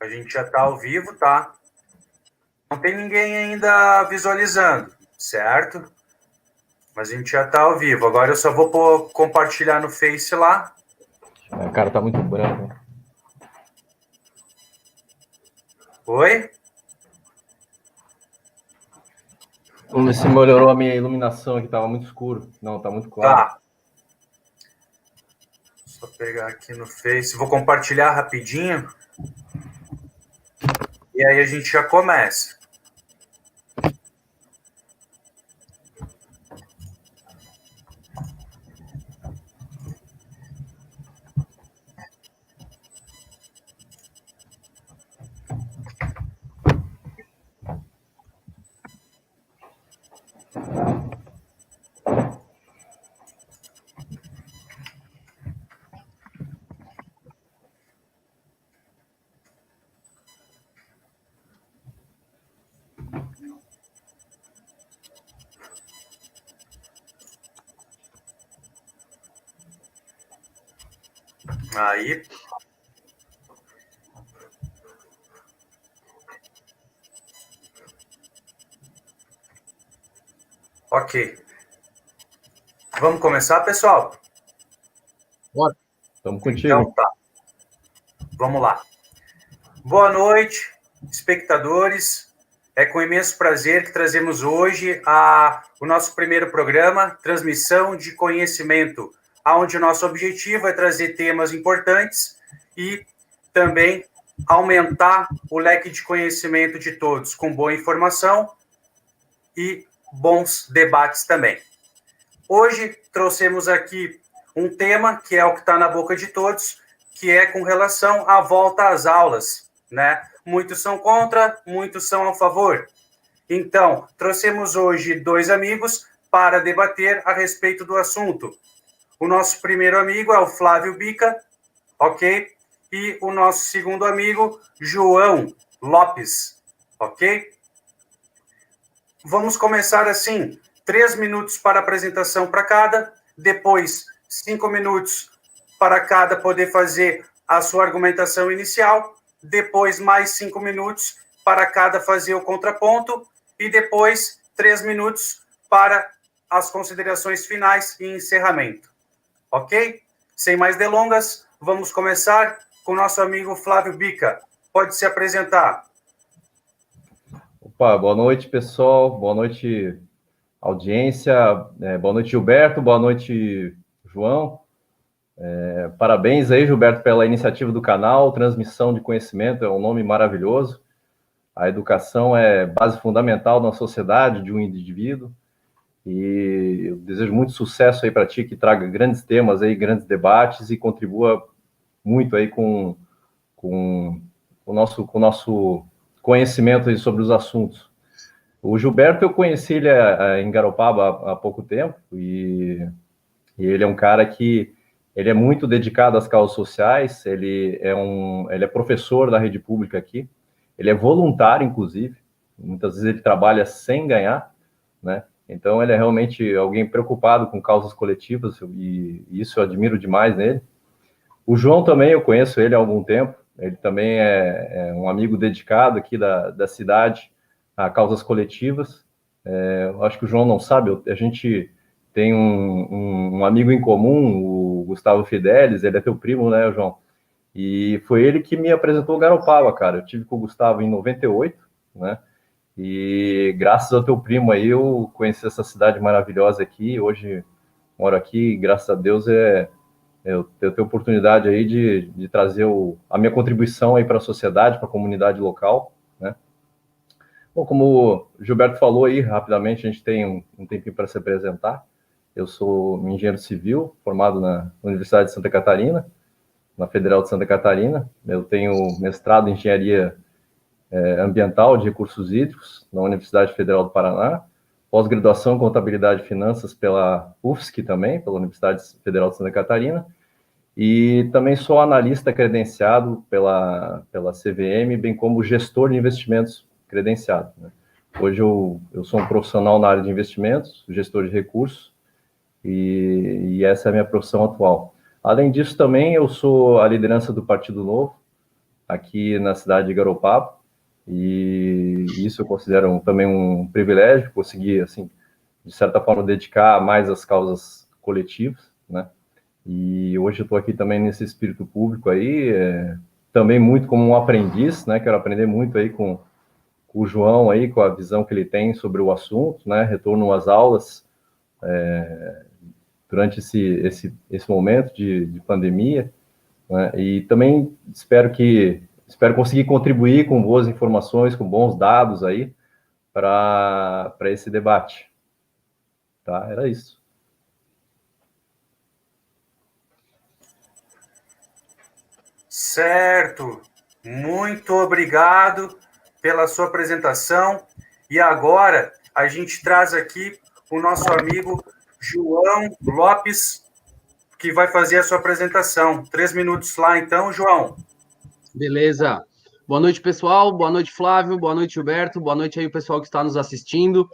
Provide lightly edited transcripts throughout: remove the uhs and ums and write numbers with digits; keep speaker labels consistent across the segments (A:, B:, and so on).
A: A gente já está ao vivo, tá? Não tem ninguém ainda visualizando, certo? Mas a gente já está ao vivo. Agora eu só vou compartilhar no Face lá.
B: Cara, tá muito branco.
A: Oi?
B: Vamos ver se melhorou a minha iluminação aqui, tava muito escuro. Não, tá muito claro.
A: Tá. Só pegar aqui no Face. Vou compartilhar rapidinho. E aí a gente já começa. Aí. Ok. Vamos começar, pessoal?
B: Bora. Estamos contigo.
A: Então tá. Vamos lá. Boa noite, espectadores. É com imenso prazer que trazemos hoje o nosso primeiro programa, Transmissão de Conhecimento, onde o nosso objetivo é trazer temas importantes e também aumentar o leque de conhecimento de todos, com boa informação e bons debates também. Hoje trouxemos aqui um tema que é o que está na boca de todos, que é com relação à volta às aulas, né? Muitos são contra, muitos são a favor. Então, trouxemos hoje dois amigos para debater a respeito do assunto. O nosso primeiro amigo é o Flávio Bica, ok? E o nosso segundo amigo, João Lopes, ok? Vamos começar assim, 3 minutos para apresentação para cada, depois 5 minutos para cada poder fazer a sua argumentação inicial, depois mais 5 minutos para cada fazer o contraponto e depois 3 minutos para as considerações finais e encerramento. Ok? Sem mais delongas, vamos começar com o nosso amigo Flávio Bica. Pode se apresentar.
B: Opa, boa noite, pessoal. Boa noite, audiência. Boa noite, Gilberto. Boa noite, João. Parabéns aí, Gilberto, pela iniciativa do canal. Transmissão de conhecimento é um nome maravilhoso. A educação é base fundamental na sociedade de um indivíduo. E eu desejo muito sucesso aí para ti, que traga grandes temas aí, grandes debates e contribua muito aí com o nosso conhecimento aí sobre os assuntos. O Gilberto, eu conheci ele em Garopaba há pouco tempo e ele é um cara que ele é muito dedicado às causas sociais, ele é professor da rede pública aqui, ele é voluntário, inclusive, muitas vezes ele trabalha sem ganhar, né? Então ele é realmente alguém preocupado com causas coletivas e isso eu admiro demais nele. O João também, eu conheço ele há algum tempo, ele também é um amigo dedicado aqui da cidade a causas coletivas. Eu acho que o João não sabe, a gente tem um amigo em comum, o Gustavo Fidelis, ele é teu primo, né, João? E foi ele que me apresentou o Garopaba, cara. Eu tive com o Gustavo em 98, né? E graças ao teu primo aí eu conheci essa cidade maravilhosa aqui. Hoje moro aqui e graças a Deus eu tenho oportunidade aí de trazer a minha contribuição aí para a sociedade, para a comunidade local, né? Bom, como o Gilberto falou aí, rapidamente, a gente tem um tempinho para se apresentar. Eu sou engenheiro civil, formado na Universidade de Santa Catarina, na Federal de Santa Catarina. Eu tenho mestrado em engenharia ambiental de recursos hídricos na Universidade Federal do Paraná, pós-graduação em contabilidade e finanças pela UFSC também, pela Universidade Federal de Santa Catarina, e também sou analista credenciado pela CVM, bem como gestor de investimentos credenciado, né? Hoje eu sou um profissional na área de investimentos, gestor de recursos, e essa é a minha profissão atual. Além disso, também eu sou a liderança do Partido Novo, aqui na cidade de Garopaba, e isso eu considero também um privilégio, conseguir, assim, de certa forma, dedicar mais às causas coletivas, né? E hoje eu estou aqui também nesse espírito público aí, também muito como um aprendiz, né? Quero aprender muito aí com o João aí, com a visão que ele tem sobre o assunto, né? Retorno às aulas durante esse momento de pandemia, né? E também espero conseguir contribuir com boas informações, com bons dados aí para esse debate. Tá? Era isso.
A: Certo. Muito obrigado pela sua apresentação. E agora a gente traz aqui o nosso amigo João Lopes, que vai fazer a sua apresentação. 3 minutos lá, então, João.
C: Beleza. Boa noite, pessoal. Boa noite, Flávio. Boa noite, Gilberto. Boa noite aí, o pessoal que está nos assistindo.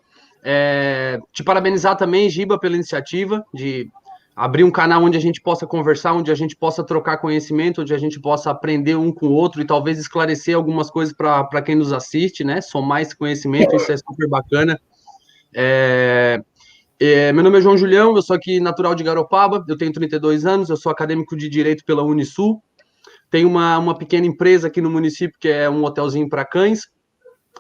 C: Te parabenizar também, Giba, pela iniciativa de abrir um canal onde a gente possa conversar, onde a gente possa trocar conhecimento, onde a gente possa aprender um com o outro e talvez esclarecer algumas coisas para quem nos assiste, né? Somar esse conhecimento, isso é super bacana. Meu nome é João Julião, eu sou aqui natural de Garopaba, eu tenho 32 anos, eu sou acadêmico de Direito pela Unisul, tenho uma pequena empresa aqui no município que é um hotelzinho para cães,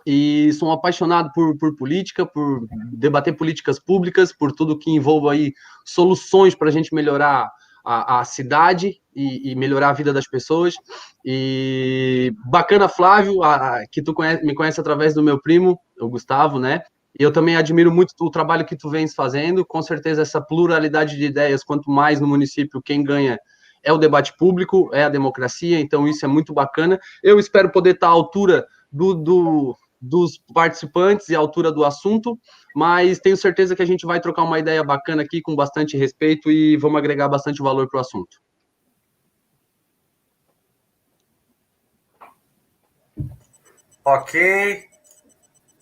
C: e sou um apaixonado por política, por debater políticas públicas, por tudo que envolva aí soluções para a gente melhorar a cidade e melhorar a vida das pessoas. E bacana, Flávio, que me conhece através do meu primo, o Gustavo, né? E eu também admiro muito o trabalho que tu vens fazendo. Com certeza, essa pluralidade de ideias, quanto mais no município, quem ganha é o debate público, é a democracia. Então, isso é muito bacana. Eu espero poder estar à altura dos participantes e à altura do assunto, mas tenho certeza que a gente vai trocar uma ideia bacana aqui, com bastante respeito, e vamos agregar bastante valor para o assunto.
A: Ok.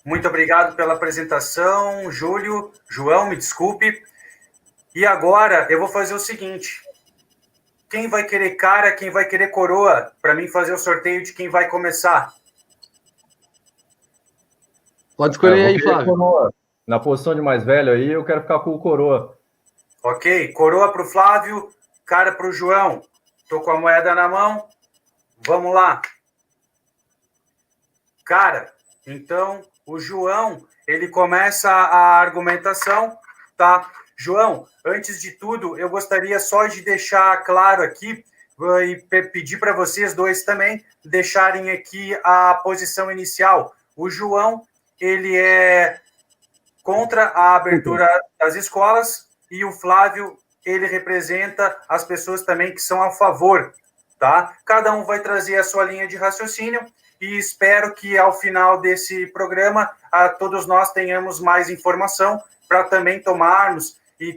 A: Muito obrigado pela apresentação, João, me desculpe. E agora eu vou fazer o seguinte: quem vai querer cara, quem vai querer coroa, para mim fazer o sorteio de quem vai começar?
C: Pode escolher aí, Flávio.
B: Coroa. Na posição de mais velho aí, eu quero ficar com o coroa.
A: Ok, coroa para o Flávio, cara para o João. Estou com a moeda na mão. Vamos lá. Cara, então o João, ele começa a argumentação, tá? João, antes de tudo, eu gostaria só de deixar claro aqui e pedir para vocês dois também deixarem aqui a posição inicial. O João, ele é contra a abertura das escolas e o Flávio, ele representa as pessoas também que são a favor, tá? Cada um vai trazer a sua linha de raciocínio e espero que ao final desse programa todos nós tenhamos mais informação para também tomarmos e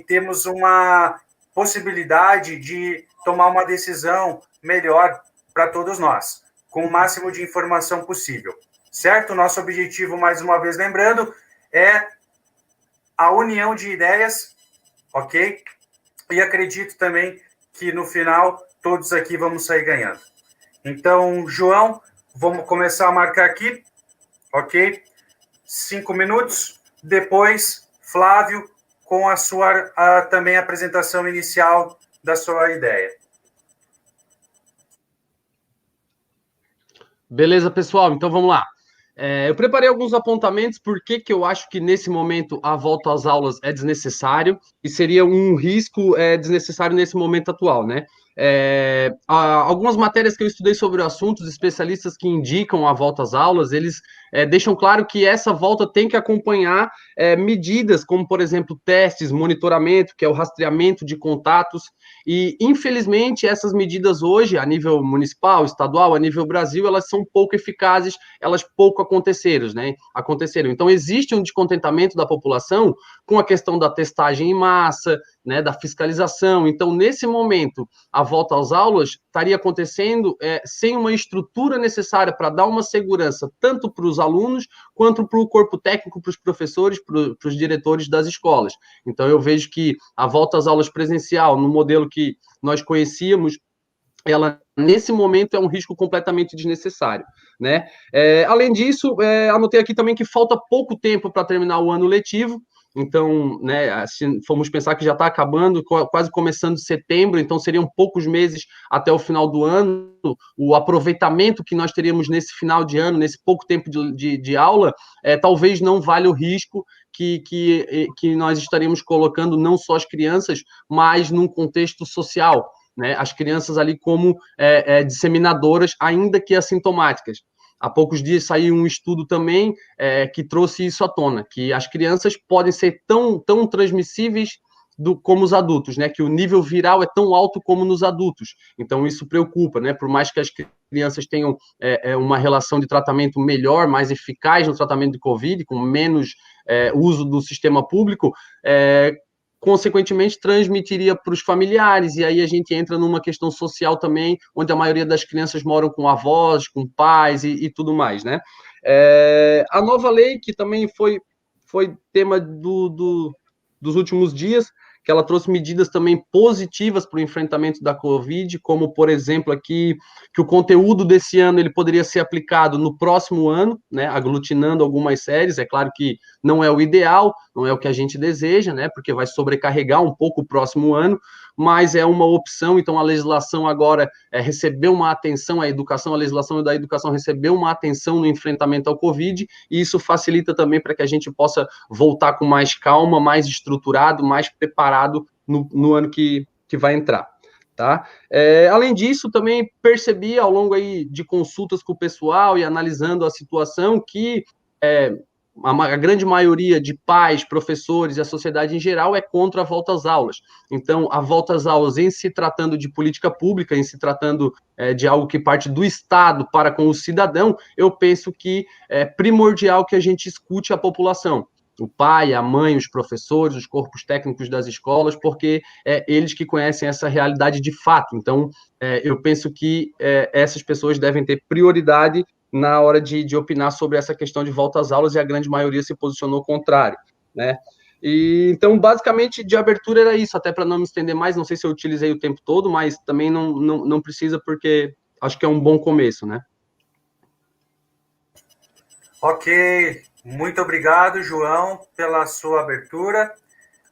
A: termos uma possibilidade de tomar uma decisão melhor para todos nós, com o máximo de informação possível, certo? Nosso objetivo, mais uma vez lembrando, é a união de ideias, ok? E acredito também que no final todos aqui vamos sair ganhando. Então, João, vamos começar a marcar aqui, ok? 5 minutos. Depois, Flávio, com a sua também apresentação inicial da sua ideia.
C: Beleza, pessoal? Então vamos lá. Eu preparei alguns apontamentos por que eu acho que nesse momento a volta às aulas é desnecessário e seria um risco desnecessário nesse momento atual, né? Algumas matérias que eu estudei sobre o assunto, os especialistas que indicam a volta às aulas, eles deixam claro que essa volta tem que acompanhar medidas como, por exemplo, testes, monitoramento, que é o rastreamento de contatos, e infelizmente essas medidas hoje, a nível municipal, estadual, a nível Brasil, elas são pouco eficazes, elas pouco aconteceram, né? Então existe um descontentamento da população com a questão da testagem em massa, né, da fiscalização. Então, nesse momento, a volta às aulas estaria acontecendo sem uma estrutura necessária para dar uma segurança tanto para os alunos quanto para o corpo técnico, para os professores, para os diretores das escolas. Então, eu vejo que a volta às aulas presencial, no modelo que nós conhecíamos ela, nesse momento, é um risco completamente desnecessário, né? Além disso, anotei aqui também que falta pouco tempo para terminar o ano letivo, então, né, se formos pensar que já está acabando, quase começando setembro, então seriam poucos meses até o final do ano, o aproveitamento que nós teríamos nesse final de ano, nesse pouco tempo de aula, talvez não valha o risco que nós estaríamos colocando não só as crianças, mas num contexto social, né, as crianças ali como disseminadoras, ainda que assintomáticas. Há poucos dias saiu um estudo também que trouxe isso à tona, que as crianças podem ser tão transmissíveis como os adultos, né? Que o nível viral é tão alto como nos adultos. Então, isso preocupa, né? Por mais que as crianças tenham uma relação de tratamento melhor, mais eficaz no tratamento de Covid, com menos uso do sistema público, consequentemente transmitiria para os familiares, e aí a gente entra numa questão social também, onde a maioria das crianças moram com avós, com pais e tudo mais, né? A nova lei, que também foi tema dos últimos dias, que ela trouxe medidas também positivas para o enfrentamento da Covid, como, por exemplo, aqui, que o conteúdo desse ano ele poderia ser aplicado no próximo ano, né, aglutinando algumas séries. É claro que não é o ideal, não é o que a gente deseja, né, porque vai sobrecarregar um pouco o próximo ano, mas é uma opção. Então, a legislação agora recebeu uma atenção, a legislação da educação recebeu uma atenção no enfrentamento ao Covid, e isso facilita também para que a gente possa voltar com mais calma, mais estruturado, mais preparado no ano que vai entrar. Tá? Além disso, também percebi ao longo aí de consultas com o pessoal e analisando a situação que a grande maioria de pais, professores e a sociedade em geral é contra a volta às aulas. Então, a volta às aulas, em se tratando de política pública, em se tratando de algo que parte do Estado para com o cidadão, eu penso que é primordial que a gente escute a população. O pai, a mãe, os professores, os corpos técnicos das escolas, porque eles que conhecem essa realidade de fato. Então, eu penso que essas pessoas devem ter prioridade na hora de opinar sobre essa questão de volta às aulas, e a grande maioria se posicionou contrário, né? Então, basicamente, de abertura era isso, até para não me estender mais, não sei se eu utilizei o tempo todo, mas também não precisa, porque acho que é um bom começo, né?
A: Ok, muito obrigado, João, pela sua abertura.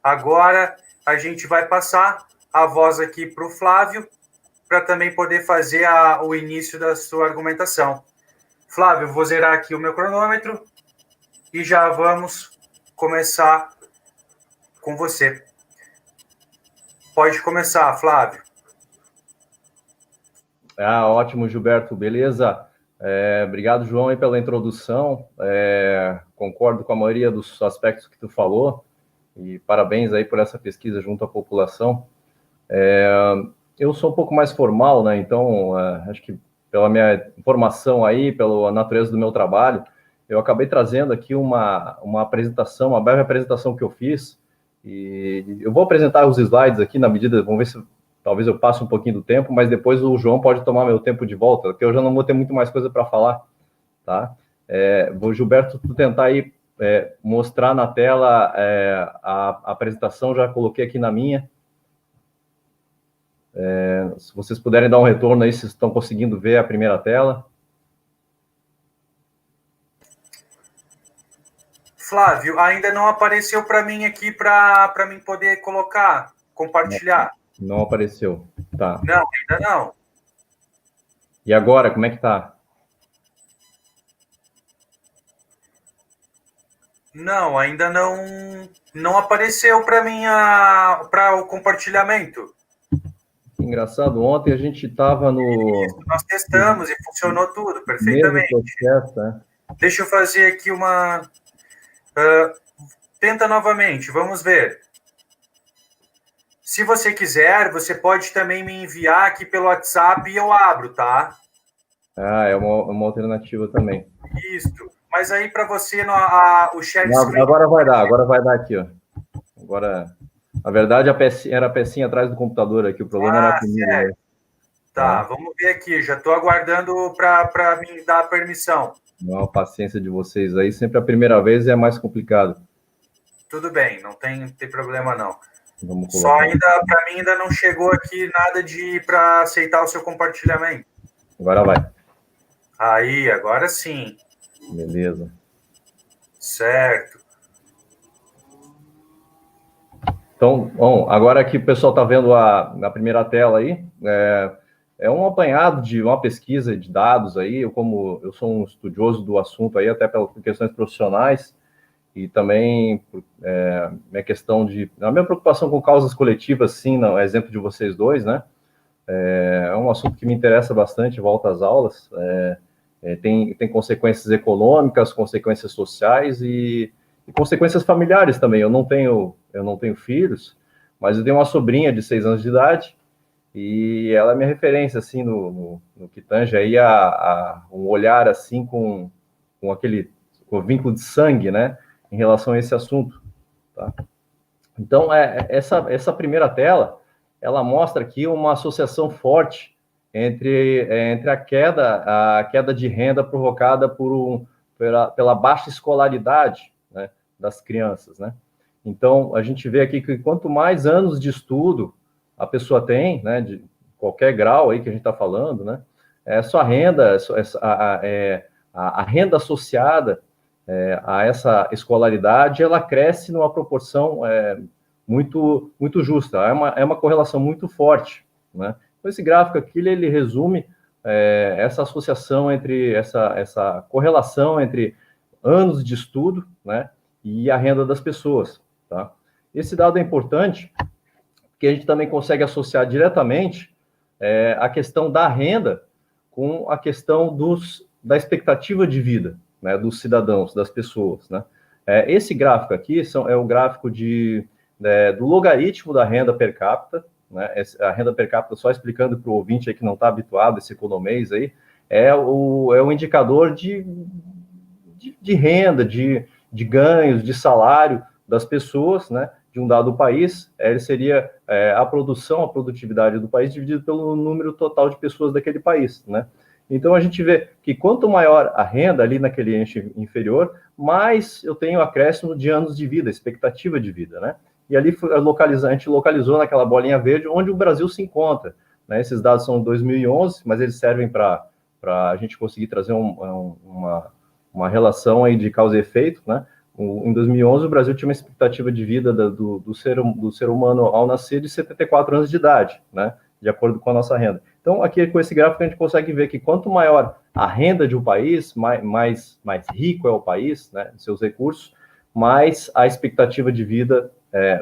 A: Agora a gente vai passar a voz aqui para o Flávio, para também poder fazer o início da sua argumentação. Flávio, vou zerar aqui o meu cronômetro e já vamos começar com você. Pode começar, Flávio.
B: Ótimo, Gilberto, beleza? Obrigado, João, aí pela introdução. Concordo com a maioria dos aspectos que tu falou, e parabéns aí por essa pesquisa junto à população. Eu sou um pouco mais formal, né? Então, acho que pela minha formação aí, pela natureza do meu trabalho, eu acabei trazendo aqui uma apresentação, uma breve apresentação que eu fiz, e eu vou apresentar os slides aqui na medida, vamos ver se talvez eu passe um pouquinho do tempo, mas depois o João pode tomar meu tempo de volta, porque eu já não vou ter muito mais coisa para falar, tá? Vou, Gilberto, tentar aí mostrar na tela a apresentação, já coloquei aqui na minha. Se vocês puderem dar um retorno aí, se estão conseguindo ver a primeira tela.
A: Flávio, ainda não apareceu para mim aqui para mim poder compartilhar.
B: Não apareceu, tá.
A: Não, ainda não.
B: E agora, como é que tá?
A: Não, ainda não apareceu para mim para o compartilhamento.
B: Engraçado, ontem a gente estava no...
A: Isso, nós testamos e funcionou tudo perfeitamente.
B: Processo, né?
A: Deixa eu fazer aqui uma... tenta novamente, vamos ver. Se você quiser, você pode também me enviar aqui pelo WhatsApp e eu abro, tá?
B: É uma alternativa também.
A: Isso. Mas aí para você, o share
B: screen... Agora vai dar aqui, ó. Agora, na verdade, era a pecinha atrás do computador aqui, o problema era comigo. Né?
A: Tá, vamos ver aqui, já estou aguardando para me dar a permissão.
B: Não, a paciência de vocês aí, sempre a primeira vez é mais complicado.
A: Tudo bem, não tem problema não.
B: Vamos
A: Só
B: colocar.
A: ainda, para mim, ainda não chegou aqui nada para aceitar o seu compartilhamento.
B: Agora vai.
A: Aí, agora sim.
B: Beleza.
A: Certo.
B: Então, bom, agora que o pessoal está vendo na primeira tela aí, é um apanhado de uma pesquisa de dados aí, como eu sou um estudioso do assunto aí, até por questões profissionais, e também minha questão a minha preocupação com causas coletivas, sim, não, exemplo de vocês dois, né? É um assunto que me interessa bastante, volta às aulas, tem consequências econômicas, consequências sociais e consequências familiares também. Eu não tenho filhos, mas eu tenho uma sobrinha de 6 anos de idade e ela é minha referência, assim, no que tange aí um olhar, assim, com com o vínculo de sangue, né, em relação a esse assunto, tá? Então, essa primeira tela, ela mostra aqui uma associação forte entre a queda de renda provocada pela baixa escolaridade, né, das crianças, né? Então, a gente vê aqui que quanto mais anos de estudo a pessoa tem, né, de qualquer grau aí que a gente está falando, né, sua renda, a renda associada a essa escolaridade, ela cresce numa proporção muito justa, é uma correlação muito forte, né? Então, esse gráfico aqui, ele resume essa associação essa correlação entre anos de estudo, né, e a renda das pessoas, tá? Esse dado é importante, porque a gente também consegue associar diretamente a questão da renda com a questão da expectativa de vida, né, dos cidadãos, das pessoas, né? Esse gráfico aqui é o gráfico do logaritmo da renda per capita, né? A renda per capita, só explicando para o ouvinte aí que não está habituado, esse economês aí, é o indicador de renda, de ganhos, de salário das pessoas, né, de um dado país. Ele seria a produtividade do país dividido pelo número total de pessoas daquele país, né? Então, a gente vê que quanto maior a renda ali naquele eixo inferior, mais eu tenho acréscimo de anos de vida, expectativa de vida, né? E ali a gente localizou naquela bolinha verde onde o Brasil se encontra, né? Esses dados são de 2011, mas eles servem para a gente conseguir trazer uma relação aí de causa e efeito, né? Em 2011, o Brasil tinha uma expectativa de vida do ser humano ao nascer de 74 anos de idade, né? De acordo com a nossa renda. Então, aqui com esse gráfico, a gente consegue ver que quanto maior a renda de um país, mais rico é o país, né, em seus recursos, mais a expectativa de vida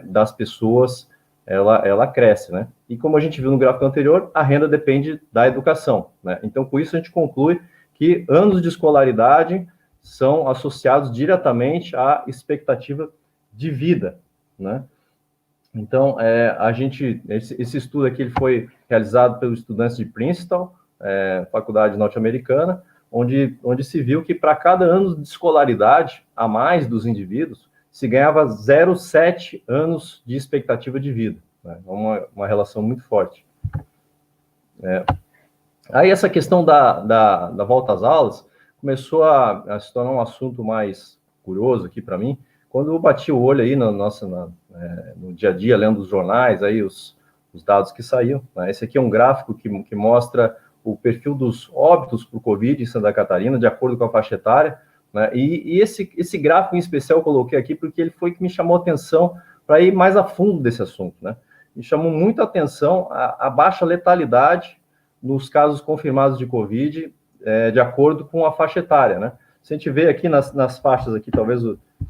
B: das pessoas ela cresce, né? E como a gente viu no gráfico anterior, a renda depende da educação, né? Então, com isso, a gente conclui que anos de escolaridade são associados diretamente à expectativa de vida, né? Então, esse estudo aqui ele foi realizado pelos estudantes de Princeton, faculdade norte-americana, onde se viu que para cada ano de escolaridade a mais dos indivíduos, se ganhava 0,7 anos de expectativa de vida, né? Uma relação muito forte. Aí essa questão da volta às aulas começou a se tornar um assunto mais curioso aqui para mim, quando eu bati o olho aí no dia a dia, lendo os jornais, aí os dados que saíam, né? Esse aqui é um gráfico que mostra o perfil dos óbitos por Covid em Santa Catarina, de acordo com a faixa etária, né? E esse gráfico em especial eu coloquei aqui porque ele foi que me chamou a atenção para ir mais a fundo desse assunto, né? Me chamou muito a atenção a baixa letalidade nos casos confirmados de Covid, de acordo com a faixa etária, né? Se a gente vê aqui nas faixas aqui, talvez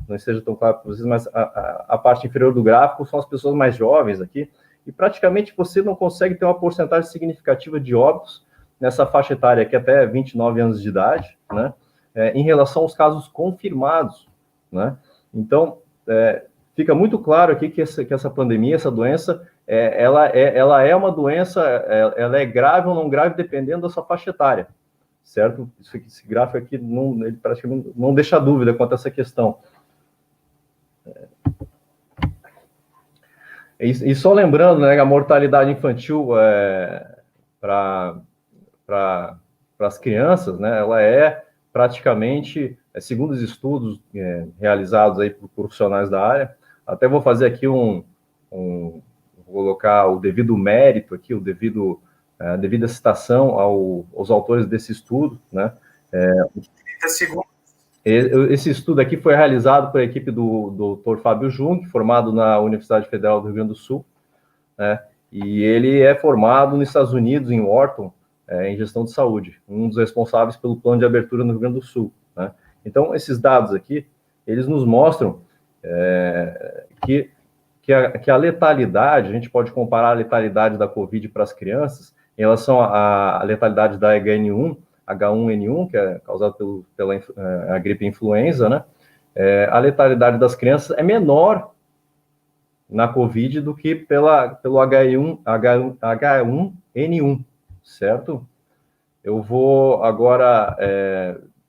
B: não esteja tão claro para vocês, mas a parte inferior do gráfico são as pessoas mais jovens aqui, e praticamente você não consegue ter uma porcentagem significativa de óbitos nessa faixa etária aqui até 29 anos de idade, né? Em relação aos casos confirmados, né? Então, fica muito claro aqui que essa pandemia, essa doença, ela é uma doença, ela é grave ou não grave dependendo da sua faixa etária, certo? Esse gráfico aqui, ele praticamente não deixa dúvida quanto a essa questão. E só lembrando, né, a mortalidade infantil para as crianças, né, ela é praticamente, segundo os estudos realizados aí por profissionais da área, até vou fazer aqui um vou colocar o devido mérito aqui, a devida citação aos autores desse estudo, né?
A: 30 segundos.
B: Esse estudo aqui foi realizado por a equipe do Dr. Fábio Jung, formado na Universidade Federal do Rio Grande do Sul, né? E ele é formado nos Estados Unidos, em Wharton, em gestão de saúde, um dos responsáveis pelo plano de abertura no Rio Grande do Sul, né? Então, esses dados aqui, eles nos mostram que a letalidade, a gente pode comparar a letalidade da Covid para as crianças em relação à letalidade da H1N1, que é causada pela a gripe influenza, né? A letalidade das crianças é menor na Covid do que pelo H1N1, certo? Eu vou agora...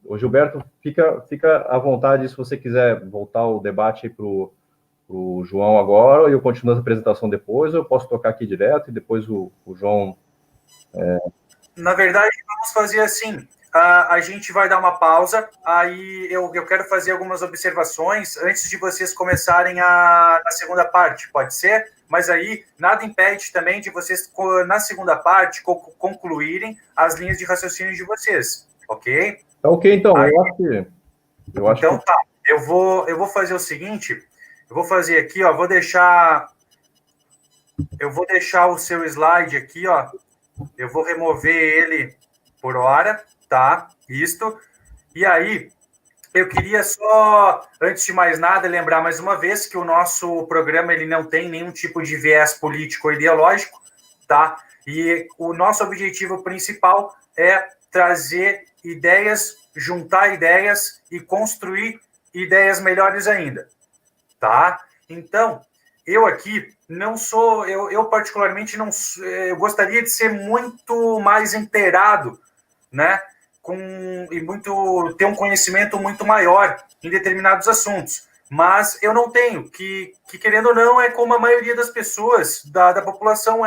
B: O Gilberto, fica à vontade se você quiser voltar o debate para o João agora, e eu continuo a apresentação depois, ou eu posso tocar aqui direto e depois o João...
A: Na verdade, vamos fazer assim, a gente vai dar uma pausa, aí eu quero fazer algumas observações antes de vocês começarem a segunda parte, pode ser? Mas aí nada impede também de vocês, na segunda parte, concluírem as linhas de raciocínio de vocês, ok?
B: Tá ok, então,
A: aí,
B: eu acho
A: então
B: que...
A: tá, eu vou fazer o seguinte, eu vou fazer aqui, ó, vou deixar o seu slide aqui, ó, eu vou remover ele por hora, tá? Isto. E aí, eu queria só, antes de mais nada, lembrar mais uma vez que o nosso programa ele não tem nenhum tipo de viés político ou ideológico, tá? E o nosso objetivo principal é trazer ideias, juntar ideias e construir ideias melhores ainda, tá? Então, eu aqui não sou, eu particularmente não, eu gostaria de ser muito mais inteirado, né, ter um conhecimento muito maior em determinados assuntos, mas eu não tenho, que querendo ou não é como a maioria das pessoas da população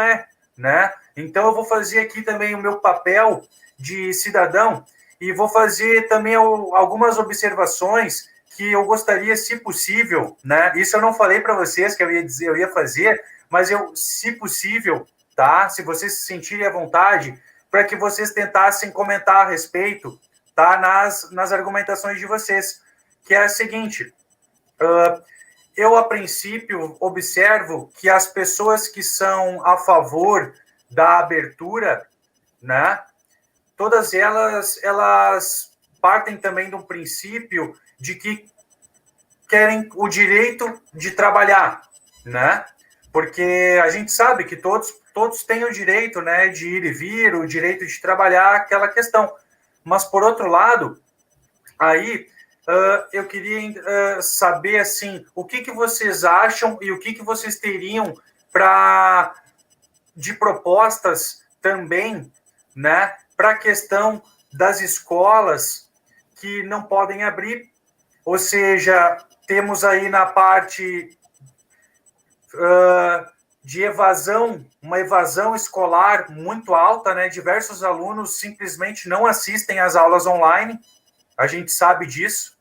A: né? Então eu vou fazer aqui também o meu papel de cidadão e vou fazer também algumas observações que eu gostaria, se possível, né? Isso eu não falei para vocês que eu ia fazer, mas se possível, tá? Se vocês se sentirem à vontade, para que vocês tentassem comentar a respeito, tá? Nas argumentações de vocês, que é a seguinte: eu a princípio observo que as pessoas que são a favor da abertura, né? Todas elas partem também de um princípio de que querem o direito de trabalhar, né? Porque a gente sabe que todos têm o direito, né, de ir e vir, o direito de trabalhar, aquela questão. Mas, por outro lado, aí eu queria saber, assim, o que vocês acham e o que vocês teriam de propostas também, né, para a questão das escolas que não podem abrir, ou seja, temos aí na parte de evasão, uma evasão escolar muito alta, né? Diversos alunos simplesmente não assistem às aulas online, a gente sabe disso,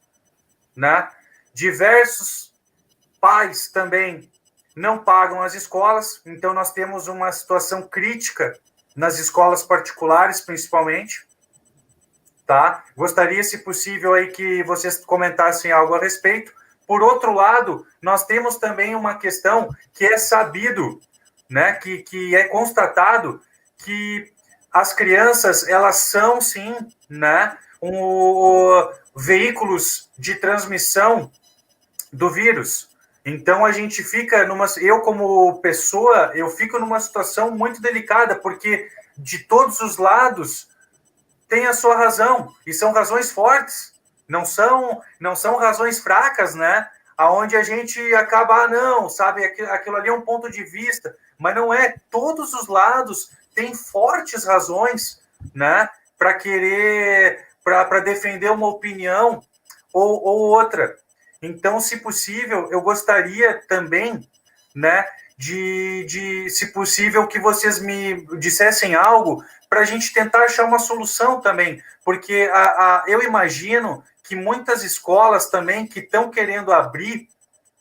A: né? Diversos pais também não pagam as escolas, então nós temos uma situação crítica nas escolas particulares, principalmente, tá? Gostaria, se possível, aí que vocês comentassem algo a respeito. Por outro lado, nós temos também uma questão que é sabido, né, que é constatado que as crianças, elas são, sim, né, veículos de transmissão do vírus. Então, a gente fica eu como pessoa, eu fico numa situação muito delicada, porque de todos os lados tem a sua razão, e são razões fortes, não são razões fracas, né? Aonde a gente acaba, não, sabe, aquilo ali é um ponto de vista, mas não é. Todos os lados têm fortes razões, né, para defender uma opinião ou outra. Então, se possível, eu gostaria também, né, se possível, que vocês me dissessem algo para a gente tentar achar uma solução também, porque eu imagino que muitas escolas também que estão querendo abrir,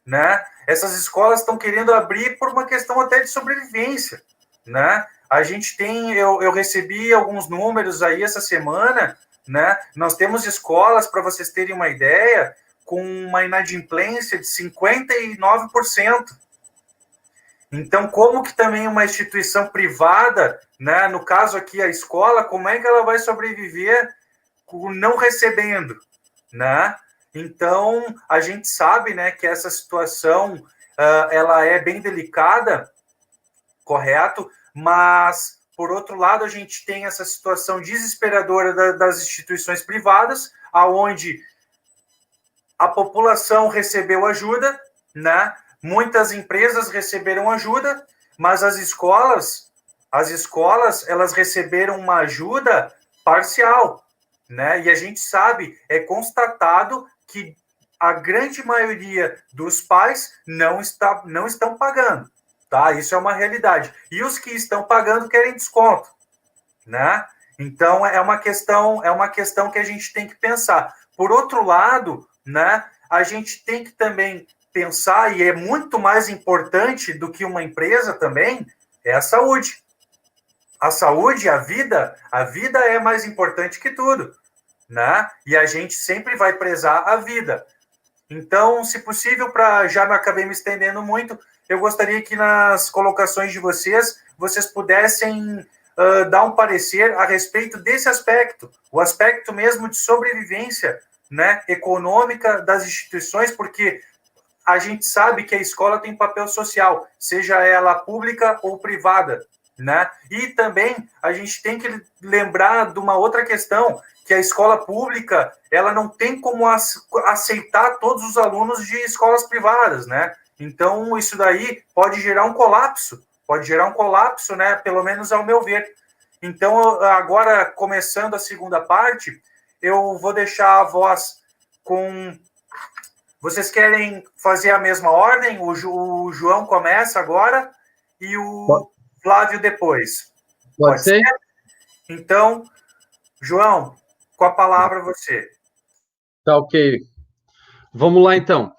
A: né, Essas escolas estão querendo abrir por uma questão até de sobrevivência, né? A gente tem, eu recebi alguns números aí essa semana, né? Nós temos escolas, para vocês terem uma ideia, com uma inadimplência de 59%. Então, como que também uma instituição privada, né, no caso aqui a escola, como é que ela vai sobreviver não recebendo, né? Então, a gente sabe, né, que essa situação, ela é bem delicada, correto? Mas, por outro lado, a gente tem essa situação desesperadora das instituições privadas, aonde a população recebeu ajuda, né? Muitas empresas receberam ajuda, mas as escolas, elas receberam uma ajuda parcial, né? E a gente sabe, é constatado que a grande maioria dos pais não estão pagando, tá? Isso é uma realidade. E os que estão pagando querem desconto, né? Então é uma questão que a gente tem que pensar. Por outro lado, né? A gente tem que também pensar, e é muito mais importante do que uma empresa também, é a saúde. A saúde, a vida é mais importante que tudo, né? E a gente sempre vai prezar a vida. Então, se possível, já me acabei me estendendo muito, eu gostaria que nas colocações de vocês pudessem dar um parecer a respeito desse aspecto, o aspecto mesmo de sobrevivência, né, econômica das instituições, porque a gente sabe que a escola tem papel social, seja ela pública ou privada, né? E também a gente tem que lembrar de uma outra questão, que a escola pública, ela não tem como aceitar todos os alunos de escolas privadas, né? Então, isso daí pode gerar um colapso, né? Pelo menos ao meu ver. Então, agora, começando a segunda parte, eu vou deixar a voz com... Vocês querem fazer a mesma ordem? O João começa agora e o Flávio depois.
C: Pode ser?
A: Então, João, com a palavra você.
C: Tá, ok. Vamos lá, então.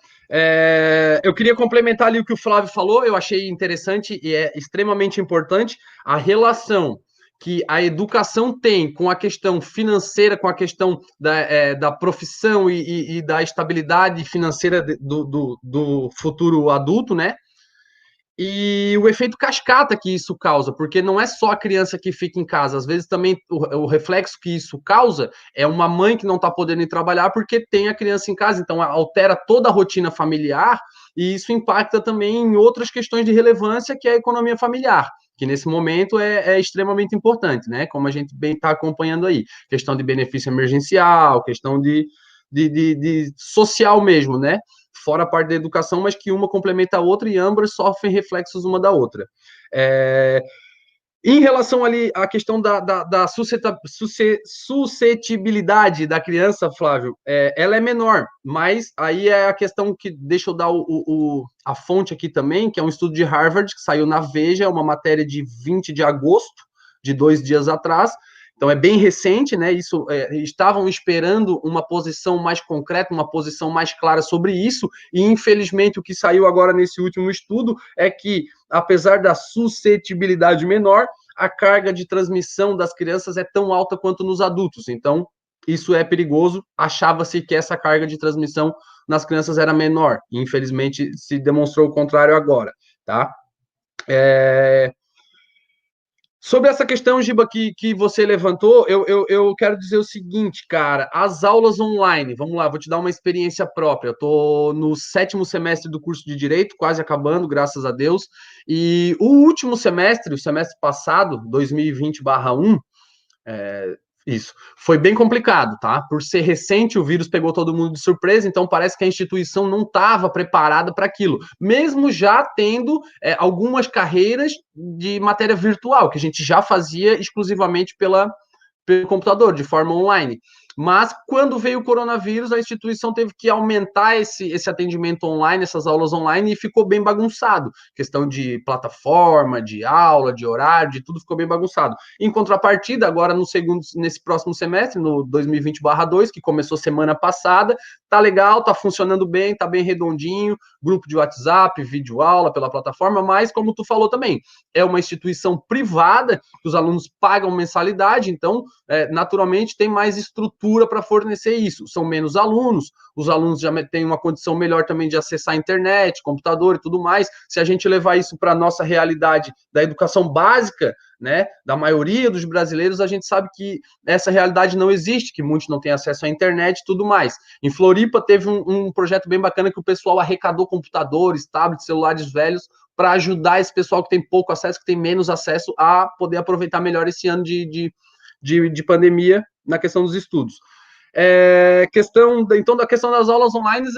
C: Eu queria complementar ali o que o Flávio falou, eu achei interessante e é extremamente importante a relação que a educação tem com a questão financeira, com a questão da profissão e da estabilidade financeira do futuro adulto, né? E o efeito cascata que isso causa, porque não é só a criança que fica em casa, às vezes também o reflexo que isso causa é uma mãe que não está podendo ir trabalhar porque tem a criança em casa, então altera toda a rotina familiar e isso impacta também em outras questões de relevância, que é a economia familiar, que nesse momento é extremamente importante, né? Como a gente bem está acompanhando aí, questão de benefício emergencial, questão de social mesmo, né? Fora a parte da educação, mas que uma complementa a outra e ambas sofrem reflexos uma da outra. Em relação ali à questão da suscetibilidade da criança, Flávio, ela é menor, mas aí é a questão que, deixa eu dar a fonte aqui também, que é um estudo de Harvard, que saiu na Veja, uma matéria de 20 de agosto, de 2 dias atrás. Então, é bem recente, né? Isso, estavam esperando uma posição mais concreta, uma posição mais clara sobre isso, e infelizmente o que saiu agora nesse último estudo é que, apesar da suscetibilidade menor, a carga de transmissão das crianças é tão alta quanto nos adultos. Então, isso é perigoso. Achava-se que essa carga de transmissão nas crianças era menor, e infelizmente se demonstrou o contrário agora, tá? Sobre essa questão, Giba, que você levantou, eu quero dizer o seguinte, cara, as aulas online, vamos lá, vou te dar uma experiência própria. Eu estou no 7º semestre do curso de Direito, quase acabando, graças a Deus, e o último semestre, o semestre passado, 2020/1, isso. Foi bem complicado, tá? Por ser recente, o vírus pegou todo mundo de surpresa, então parece que a instituição não estava preparada para aquilo, mesmo já tendo algumas carreiras de matéria virtual, que a gente já fazia exclusivamente pelo computador, de forma online. Mas, quando veio o coronavírus, a instituição teve que aumentar esse atendimento online, essas aulas online, e ficou bem bagunçado. Questão de plataforma, de aula, de horário, de tudo ficou bem bagunçado. Em contrapartida, agora nesse próximo semestre, no 2020/2, que começou semana passada, tá legal, tá funcionando bem, tá bem redondinho, grupo de WhatsApp, vídeo aula pela plataforma, mas como tu falou também, é uma instituição privada, que os alunos pagam mensalidade, então, naturalmente, tem mais estrutura para fornecer isso. São menos alunos, os alunos já têm uma condição melhor também de acessar a internet, computador e tudo mais. Se a gente levar isso para a nossa realidade da educação básica, né, da maioria dos brasileiros, a gente sabe que essa realidade não existe, que muitos não têm acesso à internet e tudo mais. Em Floripa teve um projeto bem bacana que o pessoal arrecadou computadores, tablets, celulares velhos para ajudar esse pessoal que tem pouco acesso, que tem menos acesso, a poder aproveitar melhor esse ano de pandemia na questão dos estudos. Então, da questão das aulas online,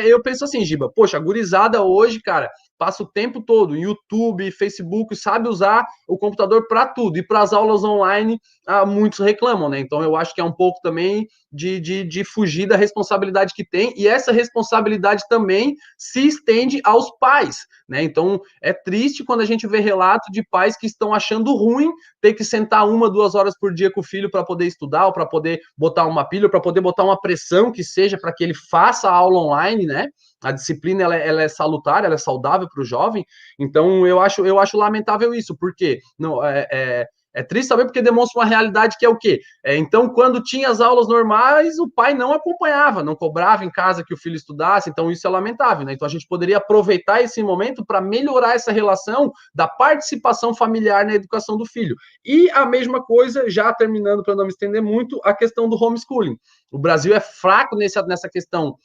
C: eu penso assim, Giba, poxa, a gurizada hoje, cara, passa o tempo todo em YouTube, Facebook, sabe usar o computador para tudo, e para as aulas online, muitos reclamam, né? Então, eu acho que é um pouco também de fugir da responsabilidade que tem, e essa responsabilidade também se estende aos pais, né? Então, é triste quando a gente vê relato de pais que estão achando ruim ter que sentar 1, 2 horas por dia com o filho para poder estudar, ou para poder botar uma pilha, para poder botar uma pressão que seja para que ele faça a aula online, né? A disciplina ela é salutar, ela é saudável para o jovem. Então eu acho lamentável isso, porque não é triste saber, porque demonstra uma realidade que é o quê? Então, quando tinha as aulas normais, o pai não acompanhava, não cobrava em casa que o filho estudasse, então isso é lamentável, né? Então a gente poderia aproveitar esse momento para melhorar essa relação da participação familiar na educação do filho. E a mesma coisa, já terminando para não me estender muito, a questão do homeschooling. O Brasil é fraco nessa questão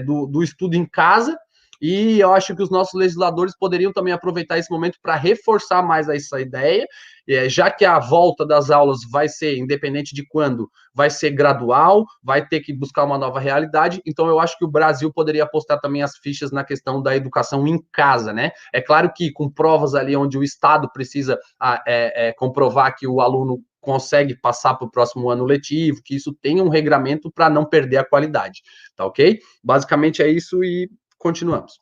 C: do estudo em casa, e eu acho que os nossos legisladores poderiam também aproveitar esse momento para reforçar mais essa ideia, já que a volta das aulas vai ser, independente de quando, vai ser gradual, vai ter que buscar uma nova realidade. Então eu acho que o Brasil poderia apostar também as fichas na questão da educação em casa, né? É claro que com provas ali onde o Estado precisa comprovar que o aluno consegue passar para o próximo ano letivo, que isso tenha um regramento para não perder a qualidade, tá ok? Basicamente é isso e continuamos.